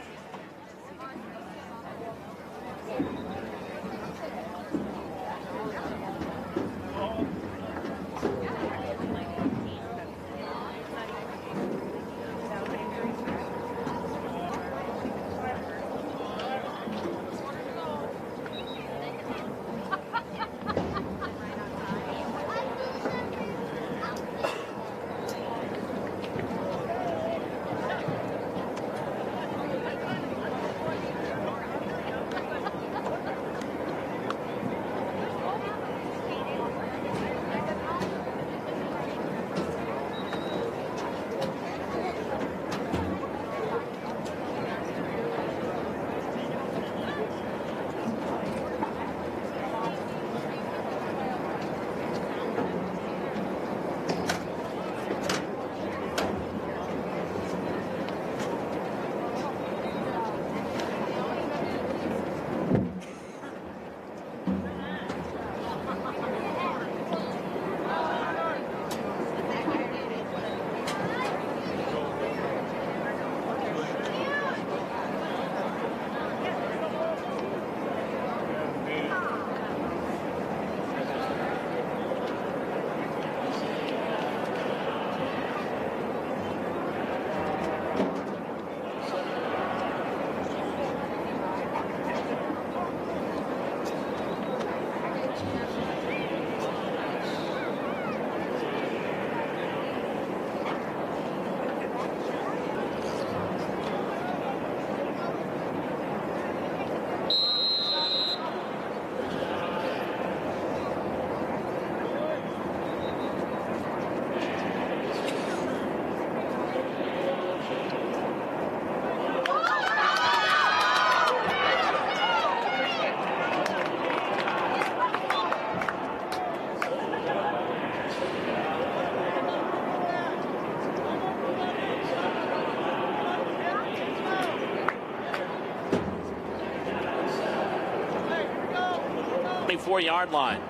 Speaker 1: 24-yard line.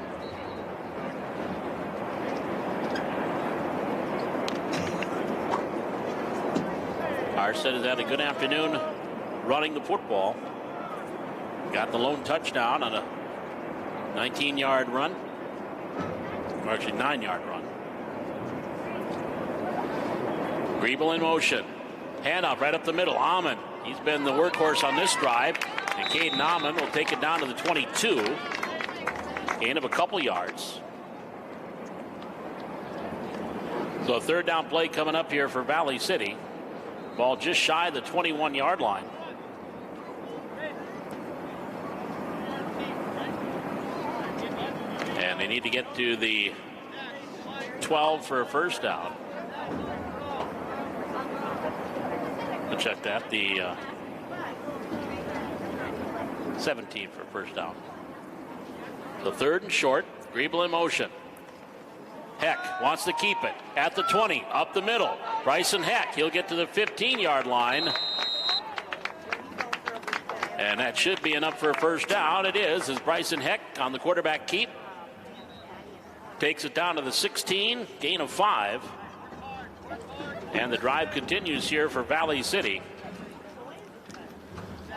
Speaker 1: Arstead has had a good afternoon running the football. Got the lone touchdown on a 19-yard run. Or actually 9-yard run. Griebel in motion. Handoff right up the middle. Amon. He's been the workhorse on this drive. And Caden Amon will take it down to the 22. Gain of a couple yards. So a third down play coming up here for Valley City. Ball just shy of the 21-yard line. And they need to get to the 12 for a first down. We'll check that. The 17 for first down. So third and short. Griebel in motion. Heck wants to keep it at the 20, up the middle. Bryson Heck, he'll get to the 15-yard line. And that should be enough for a first down. It is, as Bryson Heck on the quarterback keep. Takes it down to the 16, gain of 5. And the drive continues here for Valley City.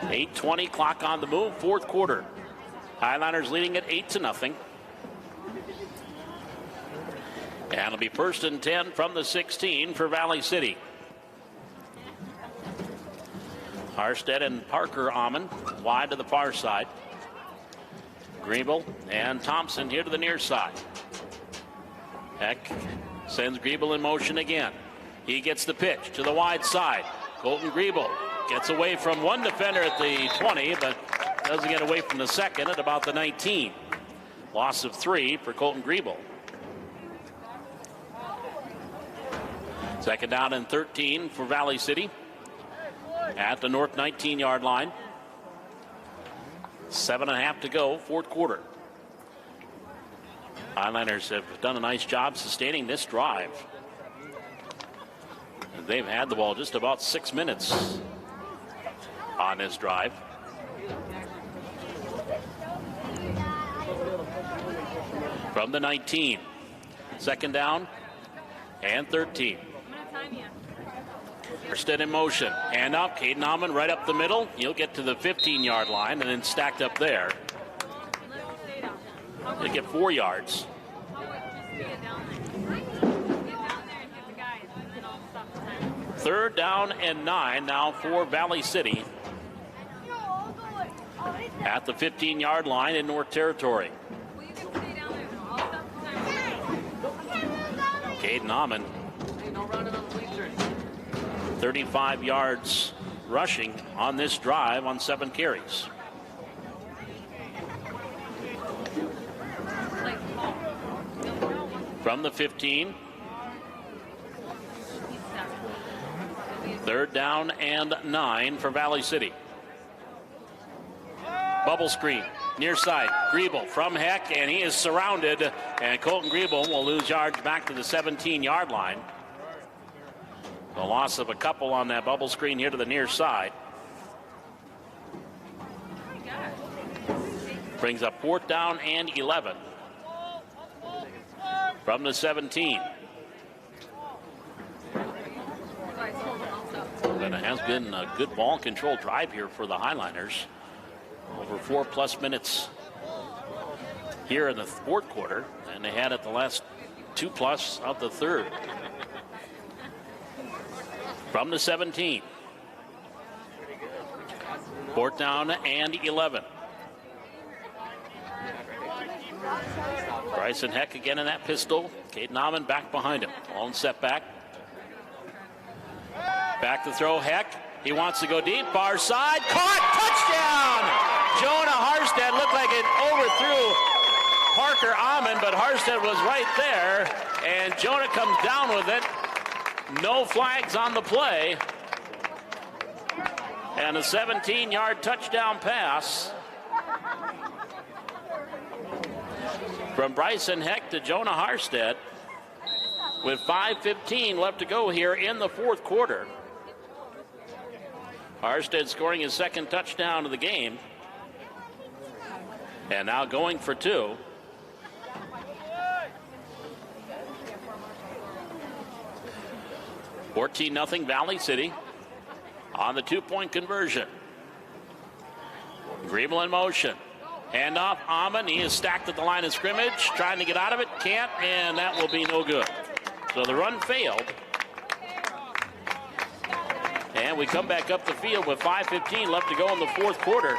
Speaker 1: 8:20, clock on the move, fourth quarter. Highliners leading it 8-0. And it'll be first and 10 from the 16 for Valley City. Arstead and Parker Amon wide to the far side. Griebel and Thompson here to the near side. Heck sends Griebel in motion again. He gets the pitch to the wide side. Colton Griebel gets away from one defender at the 20, but doesn't get away from the second at about the 19. Loss of 3 for Colton Griebel. Second down and 13 for Valley City at the north 19-yard line. 7.5 to go, fourth quarter. Highliners have done a nice job sustaining this drive. They've had the ball just about 6 minutes on this drive. From the 19. Second down and 13. Arstead in motion. Hand up. Caden Amon right up the middle. He'll get to the 15-yard line and then stacked up there. He'll get 4 yards. Third down and 9 now for Valley City at the 15-yard line in North Territory. Caden Amon, 35 yards rushing on this drive on 7 carries. From the 15. Third down and 9 for Valley City. Bubble screen, near side, Griebel from Heck, and he is surrounded, and Colton Griebel will lose yards back to the 17-yard line. A loss of a couple on that bubble screen here to the near side. Brings up fourth down and 11 from the 17. And it has been a good ball control drive here for the Highliners. Over 4+ minutes here in the fourth quarter, and they had it the last 2+ of the third. From the 17. Fourth down and 11. Bryson Heck again in that pistol. Caden Amon back behind him. Lone setback. Back to throw, Heck. He wants to go deep, far side. Caught, touchdown! Jonah Harstead looked like it overthrew Parker Amon, but Harstead was right there, and Jonah comes down with it. No flags on the play. And a 17-yard touchdown pass from Bryson Heck to Jonah Harstead with 5:15 left to go here in the fourth quarter. Harstead scoring his second touchdown of the game. And now going for two. (14-0) Valley City on the 2-point conversion. Griebel in motion. Handoff, Amon. He is stacked at the line of scrimmage, trying to get out of it. Can't, and that will be no good. So the run failed. And we come back up the field with 5:15 left to go in the fourth quarter.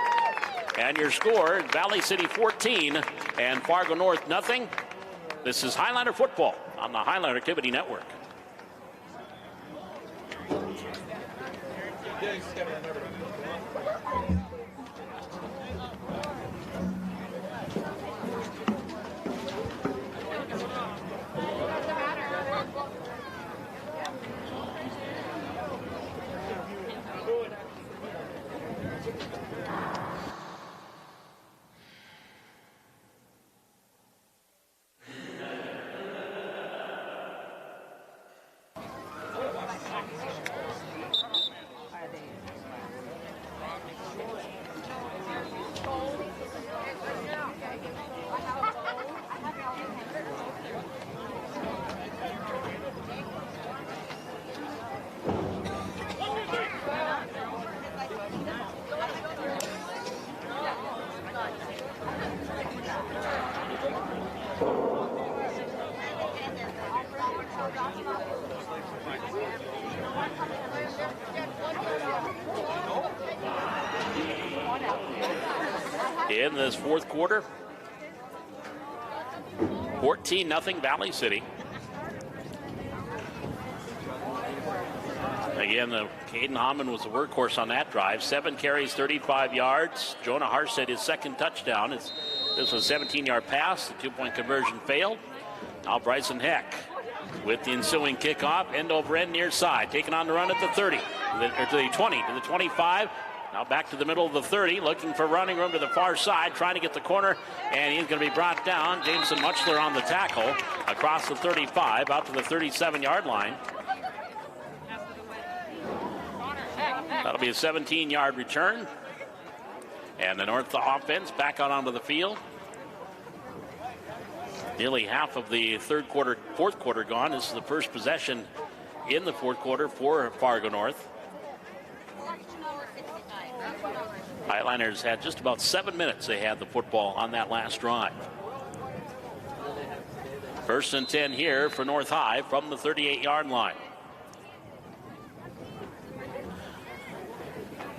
Speaker 1: And your score, Valley City 14 and Fargo North nothing. This is Highliner football on the Highliner Activity Network. In this fourth quarter, 14-0 Valley City. Again, Caden Hammond was the workhorse on that drive. 7 carries, 35 yards. Jonah Harstead, his second touchdown. This was a 17-yard pass. The 2-point conversion failed. Now Bryson Heck with the ensuing kickoff, end over end near side. Taking on the run at the 30, to the 20, to the 25. Now back to the middle of the 30, looking for running room to the far side, trying to get the corner, and he's going to be brought down. Jameson Muchler on the tackle across the 35, out to the 37-yard line. That'll be a 17-yard return. And the North offense back out onto the field. Nearly half of the fourth quarter gone. This is the first possession in the fourth quarter for Fargo North. Highliners had just about 7 minutes. They had the football on that last drive. 1st and 10 here for North High from the 38-yard line.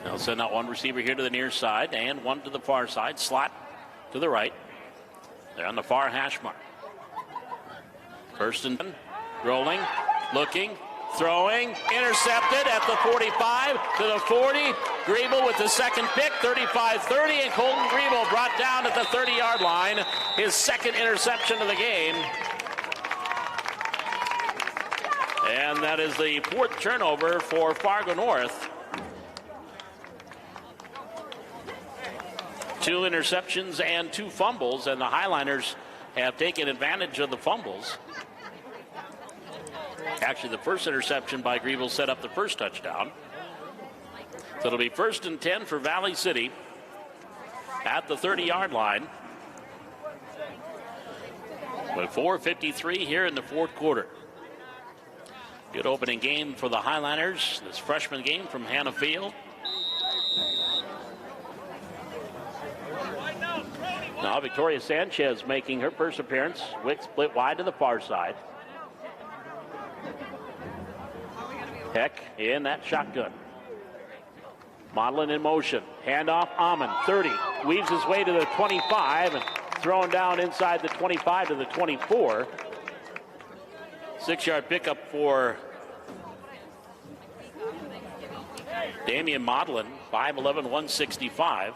Speaker 1: They'll send out one receiver here to the near side and one to the far side. Slot to the right. They're on the far hash mark. 1st and 10. Rolling, looking, throwing, intercepted at the 45 to the 40. Griebel with the second pick, 35-30, and Colton Griebel brought down at the 30-yard line. His second interception of the game. And that is the 4th turnover for Fargo North. 2 interceptions and 2 fumbles, and the Highliners have taken advantage of the fumbles. Actually, the first interception by Griebel set up the first touchdown. So it'll be 1st and 10 for Valley City at the 30-yard line. With 4:53 here in the fourth quarter. Good opening game for the Highliners. This freshman game from Hannah Field. Now Victoria Sanchez making her first appearance. Wick split wide to the far side. Heck in that shotgun. Modeling in motion. Handoff, Amon, 30. Weaves his way to the 25 and thrown down inside the 25 to the 24. 6-yard pickup for Damian Modeling, 5'11", 165.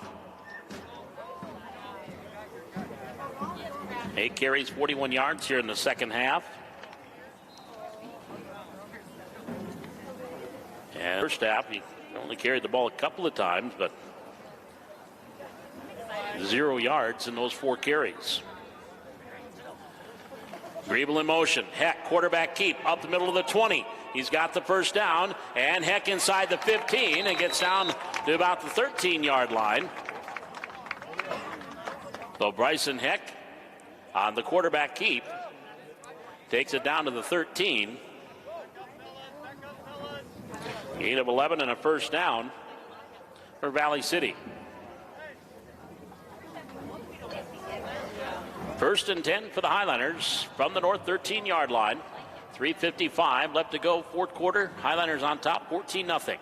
Speaker 1: 8 carries, 41 yards here in the second half. And first half, he only carried the ball a couple of times, but 0 yards in those 4 carries. Griebel in motion. Heck, quarterback keep, up the middle of the 20. He's got the first down, and Heck inside the 15 and gets down to about the 13-yard line. So Bryson Heck on the quarterback keep takes it down to the 13. Gain of 11 and a first down for Valley City. First and 10 for the Highliners from the north 13-yard line. 3:55 left to go, fourth quarter. Highliners on top, 14-0.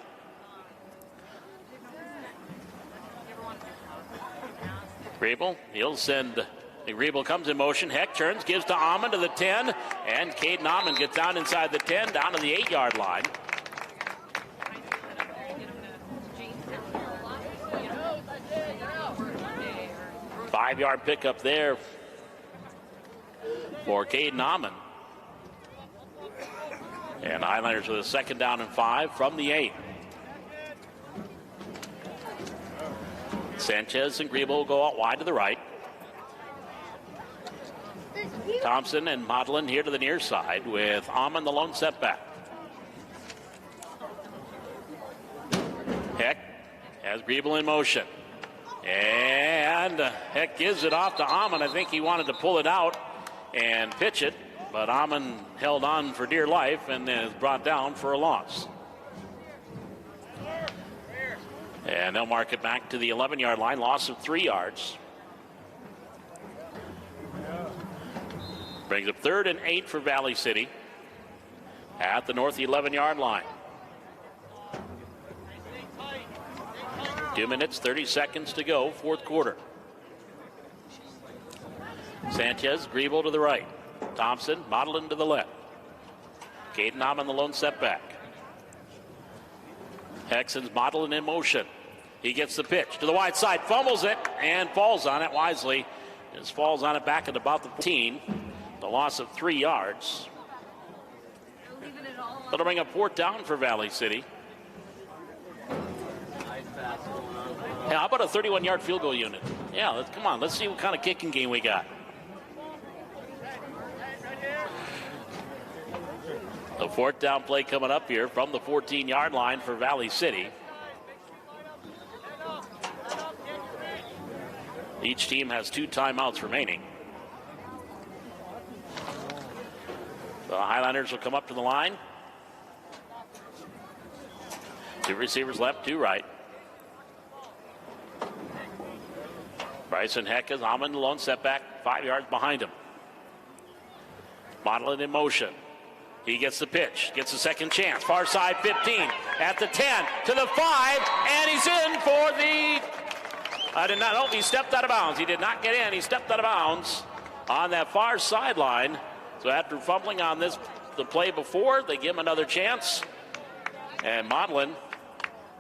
Speaker 1: Griebel, he'll send. Griebel comes in motion. Heck turns, gives to Amon to the 10, and Caden Amon gets down inside the 10, down to the 8-yard line. Five-yard pickup there for Caden Amon. And Highliners with a second down and 5 from the 8. Sanchez and Griebel go out wide to the right. Thompson and Modlin here to the near side with Amon the lone setback. Heck has Griebel in motion. And Heck gives it off to Amon. I think he wanted to pull it out and pitch it, but Amon held on for dear life and is brought down for a loss. And they'll mark it back to the 11-yard line, loss of 3 yards. Brings up 3rd and 8 for Valley City at the north 11-yard line. 2 minutes, 30 seconds to go, fourth quarter. Sanchez, Griebel to the right. Thompson, Modlin to the left. Caden Amon the lone setback. Hexon's Modlin in motion. He gets the pitch to the wide side, fumbles it, and falls on it wisely. Just falls on it back at about the 15. The loss of 3 yards. That'll bring up 4th down for Valley City. Yeah, how about a 31-yard field goal unit? Yeah, come on, let's see what kind of kicking game we got. The 4th down play coming up here from the 14-yard line for Valley City. Each team has 2 timeouts remaining. The Highliners will come up to the line. 2 receivers left, 2 right. Bryson Heck is Amon, the lone setback, 5 yards behind him. Modlin in motion. He gets the pitch, gets a second chance. Far side 15, at the 10, to the 5, and he's in for the... he stepped out of bounds. He did not get in. He stepped out of bounds on that far sideline. So after fumbling on the play before, they give him another chance. And Modlin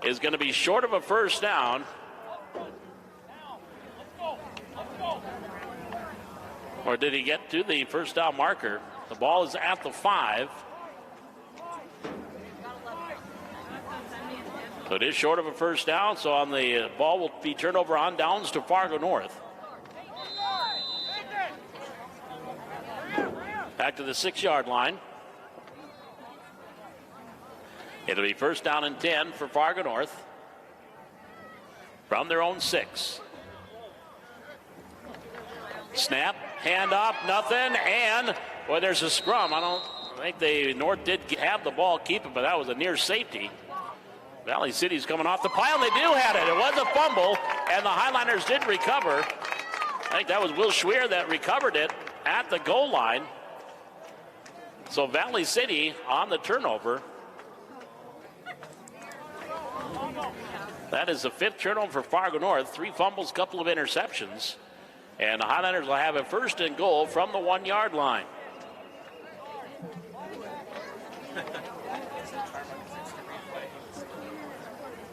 Speaker 1: is going to be short of a first down. Or did he get to the first down marker? The ball is at the 5. So it is short of a first down. So on the ball will be turned over on downs to Fargo North. Back to the 6-yard line. It'll be first down and 10 for Fargo North from their own 6. Snap, hand off, nothing, and boy, there's a scrum. I think the North did have the ball, keep it, but that was a near safety. Valley City's coming off the pile, and they do have it. It was a fumble, and the Highliners did recover. I think that was Will Schweer that recovered it at the goal line. So Valley City on the turnover. That is the 5th turnover for Fargo North. 3 fumbles, couple of interceptions. And the Highlanders will have a first and goal from the 1-yard line.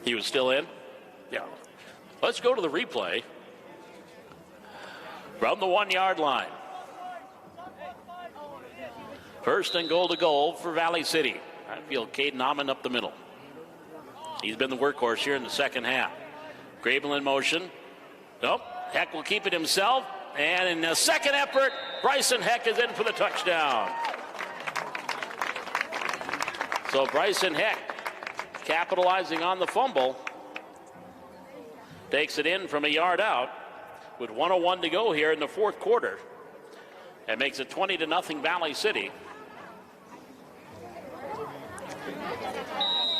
Speaker 1: He was still in? Yeah. Let's go to the replay from the 1-yard line. First and goal to goal for Valley City. I feel Caden Amon up the middle. He's been the workhorse here in the second half. Grable in motion. Nope. Heck will keep it himself. And in the second effort, Bryson Heck is in for the touchdown. So Bryson Heck, capitalizing on the fumble, takes it in from a yard out with 1:01 to go here in the fourth quarter. That makes it 20-0 Valley City.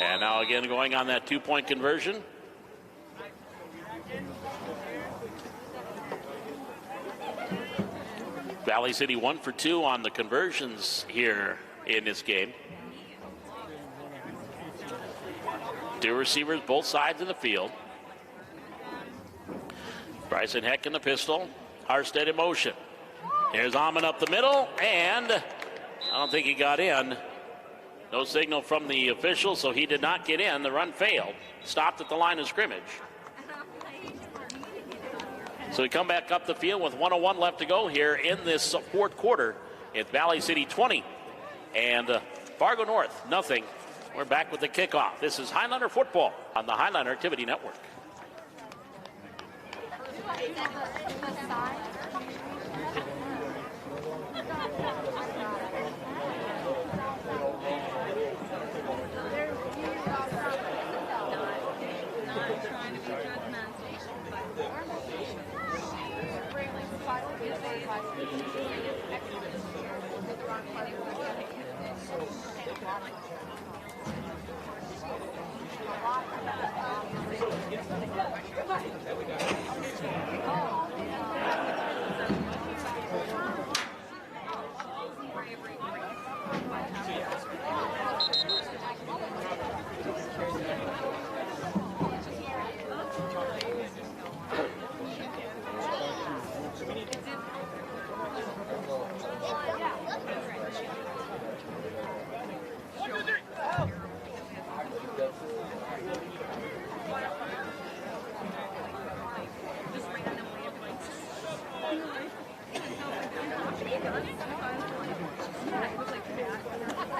Speaker 1: And now again going on that 2-point conversion. Valley City 1 for 2 on the conversions here in this game. Two receivers, both sides of the field. Bryson Heck in the pistol. Harstead in motion. Here's Amon up the middle, and I don't think he got in. No signal from the official, so he did not get in. The run failed. Stopped at the line of scrimmage. So we come back up the field with 1:01 left to go here in this fourth quarter. It's Valley City 20 and Fargo North nothing. We're back with the kickoff. This is Highliner football on the Highliner Activity Network.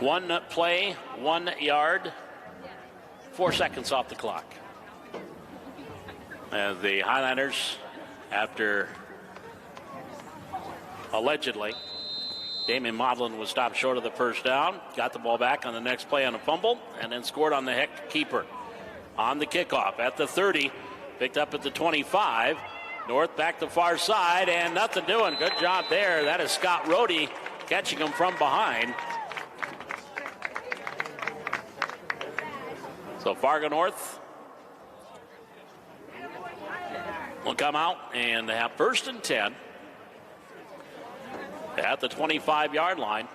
Speaker 1: One play, 1 yard, 4 seconds off the clock. As the Highliners, after allegedly Damon Modlin was stopped short of the first down, got the ball back on the next play on a fumble, and then scored on the Heck keeper. On the kickoff at the 30, picked up at the 25. North back to far side, and nothing doing. Good job there. That is Scott Rohde catching him from behind. So Fargo North will come out and have 1st and 10 at the 25-yard line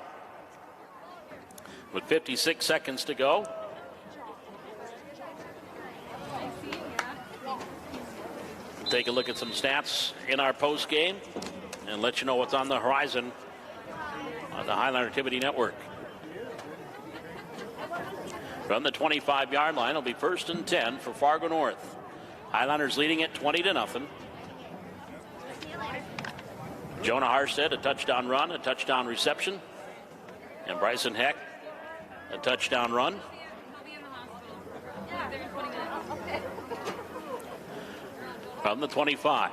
Speaker 1: with 56 seconds to go. Take a look at some stats in our post game and let you know what's on the horizon on the Highliner Activity Network. From the 25-yard line, it'll be 1st and 10 for Fargo North. Highliners leading it 20-0. Jonah Harstead, a touchdown run, a touchdown reception. And Bryson Heck, a touchdown run. From the 25.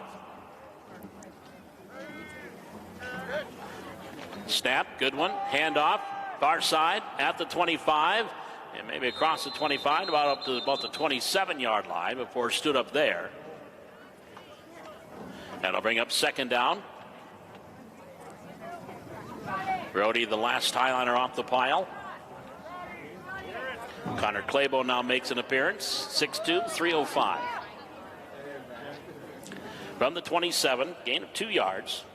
Speaker 1: Snap, good one. Handoff, far side at the 25. And maybe across the 25, up to about the 27-yard line before it stood up there. That'll bring up 2nd down. Rohde, the last Highliner off the pile. Connor Clabo now makes an appearance. 6'2", 305. From the 27, gain of 2 yards.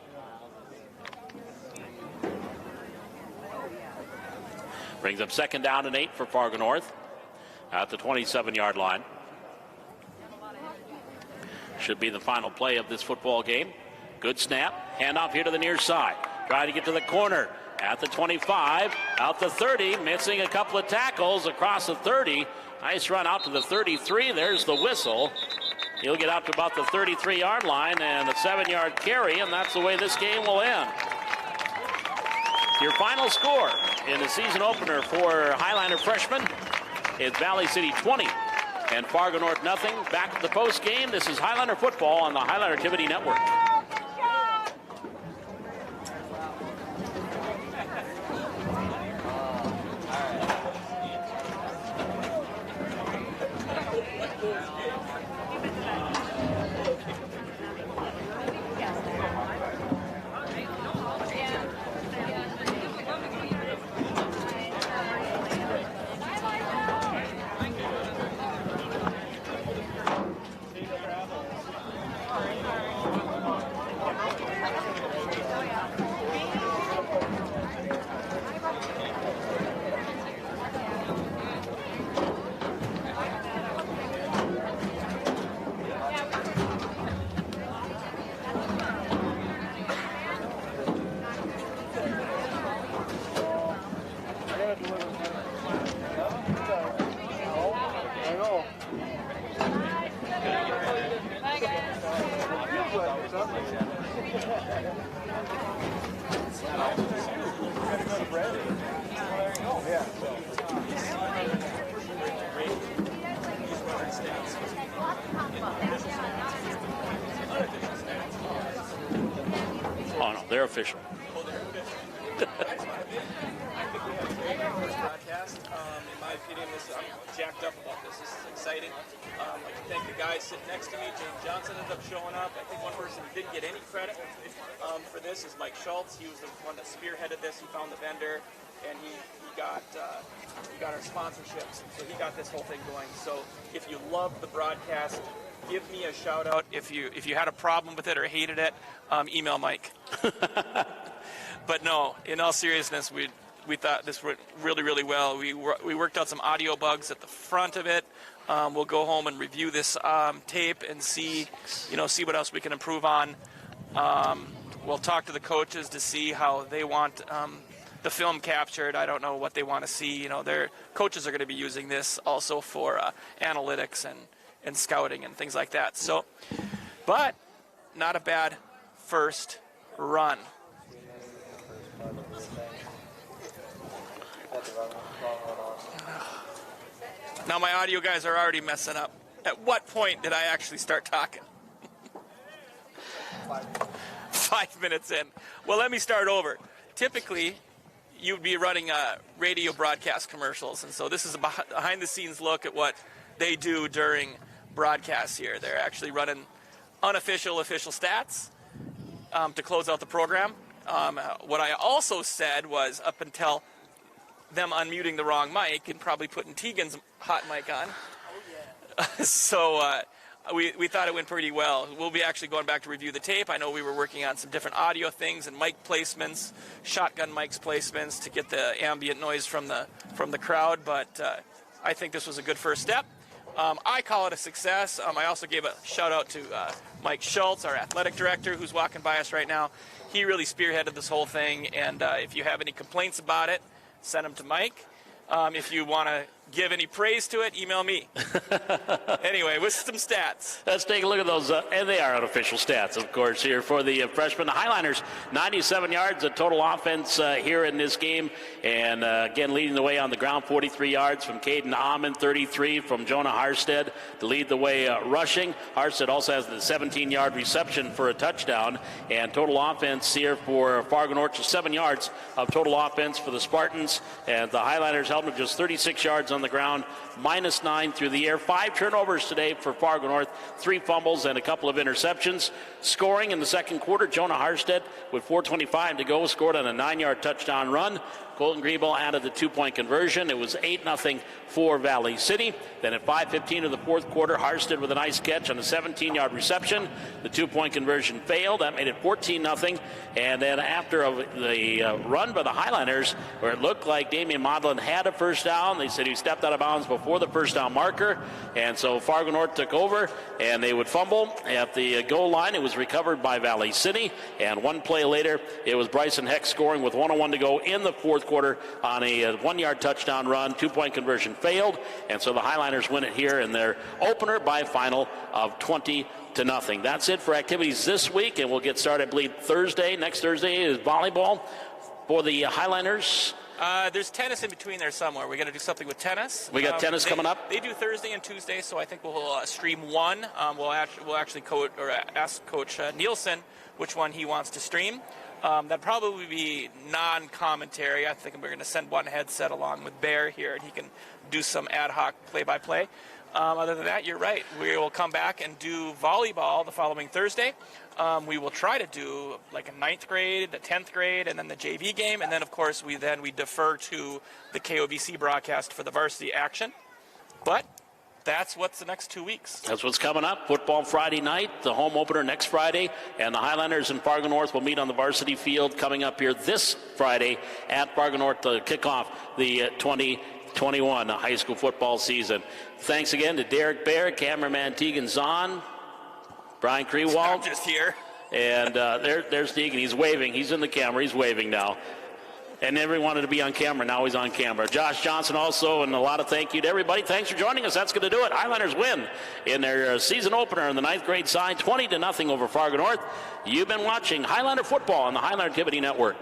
Speaker 1: Brings up 2nd down and 8 for Fargo North at the 27-yard line. Should be the final play of this football game. Good snap. Handoff here to the near side. Trying to get to the corner at the 25. Out the 30. Missing a couple of tackles across the 30. Nice run out to the 33. There's the whistle. He'll get out to about the 33-yard line and a 7-yard carry, and that's the way this game will end. Your final score in the season opener for Highliner freshmen is Valley City 20 and Fargo North nothing. Back at the post game. This is Highliner football on the Highliner Activity Network. Oh, no, they're official.
Speaker 4: Broadcast. In my opinion, I'm jacked up about this. This is exciting. I thank the guys sitting next to me. James Johnson ended up showing up. I think one person who didn't get any credit for this is Mike Schultz. He was the one that spearheaded this. He found the vendor, and he got our sponsorships. So he got this whole thing going. So if you love the broadcast, give me a shout out. If you had a problem with it or hated it, email Mike. But no, in all seriousness, we thought this went really, really well. We worked out some audio bugs at the front of it. We'll go home and review this tape and see what else we can improve on. We'll talk to the coaches to see how they want the film captured. I don't know what they want to see. Their coaches are going to be using this also for analytics and scouting and things like that. So, but not a bad first run. Now my audio guys are already messing up. At what point did I actually start talking? 5 minutes in. Well, let me start over. Typically, you'd be running radio broadcast commercials, and so this is a behind-the-scenes look at what they do during broadcasts here. They're actually running unofficial, official stats to close out the program. What I also said was up until them unmuting the wrong mic and probably putting Tegan's hot mic on. So we thought it went pretty well. We'll be actually going back to review the tape. I know we were working on some different audio things and mic placements, shotgun mics placements to get the ambient noise from the crowd, but I think this was a good first step. I call it a success. I also gave a shout out to Mike Schultz, our athletic director, who's walking by us right now. He really spearheaded this whole thing, and if you have any complaints about it, send them to Mike. If you want to give any praise to it, email me. Anyway, with some stats.
Speaker 1: Let's take a look at those, and they are unofficial stats, of course, here for the freshmen. The Highliners, 97 yards of total offense here in this game, and again, leading the way on the ground, 43 yards from Caden Ahman, 33 from Jonah Harstead to lead the way rushing. Harstead also has the 17-yard reception for a touchdown, and total offense here for Fargo North is 7 yards of total offense for the Spartans, and the Highliners held them just 36 yards on the ground, -9 through the air. 5 turnovers today for Fargo North, 3 fumbles and a couple of interceptions. Scoring in the second quarter, Jonah Harstead with 4:25 to go scored on a 9-yard touchdown run. Colton Griebel added the 2-point conversion. It was 8-0 for Valley City. Then at 5:15 of the fourth quarter, Harstead with a nice catch on a 17-yard reception. The 2-point conversion failed. That made it 14-0. And then after the run by the Highliners, where it looked like Damian Modlin had a first down, they said he stepped out of bounds before the first down marker. And so Fargo North took over, and they would fumble at the goal line. It was recovered by Valley City. And one play later, it was Bryson Heck scoring with 1:01 to go in the fourth quarter on a 1-yard touchdown run. 2-point conversion failed, and so the Highliners win it here in their opener by a final of 20-0. That's it for activities this week, and we'll get started, I believe, Thursday. Next Thursday is volleyball for the Highliners.
Speaker 4: There's tennis in between there somewhere. We got to do something with tennis.
Speaker 1: We got tennis coming up.
Speaker 4: They do Thursday and Tuesday, so I think we'll stream one. We'll actually ask Coach Nielsen which one he wants to stream. That'd probably be non-commentary. I think we're going to send one headset along with Bear here, and he can do some ad hoc play-by-play. Other than that, you're right. We will come back and do volleyball the following Thursday. We will try to do like a 9th grade, the 10th grade, and then the JV game. And then, of course, we defer to the KOBC broadcast for the varsity action. But that's what's the next 2 weeks.
Speaker 1: That's what's coming up. Football Friday night, the home opener next Friday, and the Highlanders and Fargo North will meet on the varsity field coming up here this Friday at Fargo North to kick off the 2021 high school football season. Thanks again to Derek Bear, cameraman Tegan Zahn, Brian Krewald.
Speaker 4: I'm just here.
Speaker 1: And there's Tegan. He's waving. He's in the camera. He's waving now. And never wanted to be on camera. Now he's on camera. Josh Johnson also, and a lot of thank you to everybody. Thanks for joining us. That's going to do it. Highliners win in their season opener in the 9th grade side, 20-0 over Fargo North. You've been watching Highliner football on the Highliner Activity Network.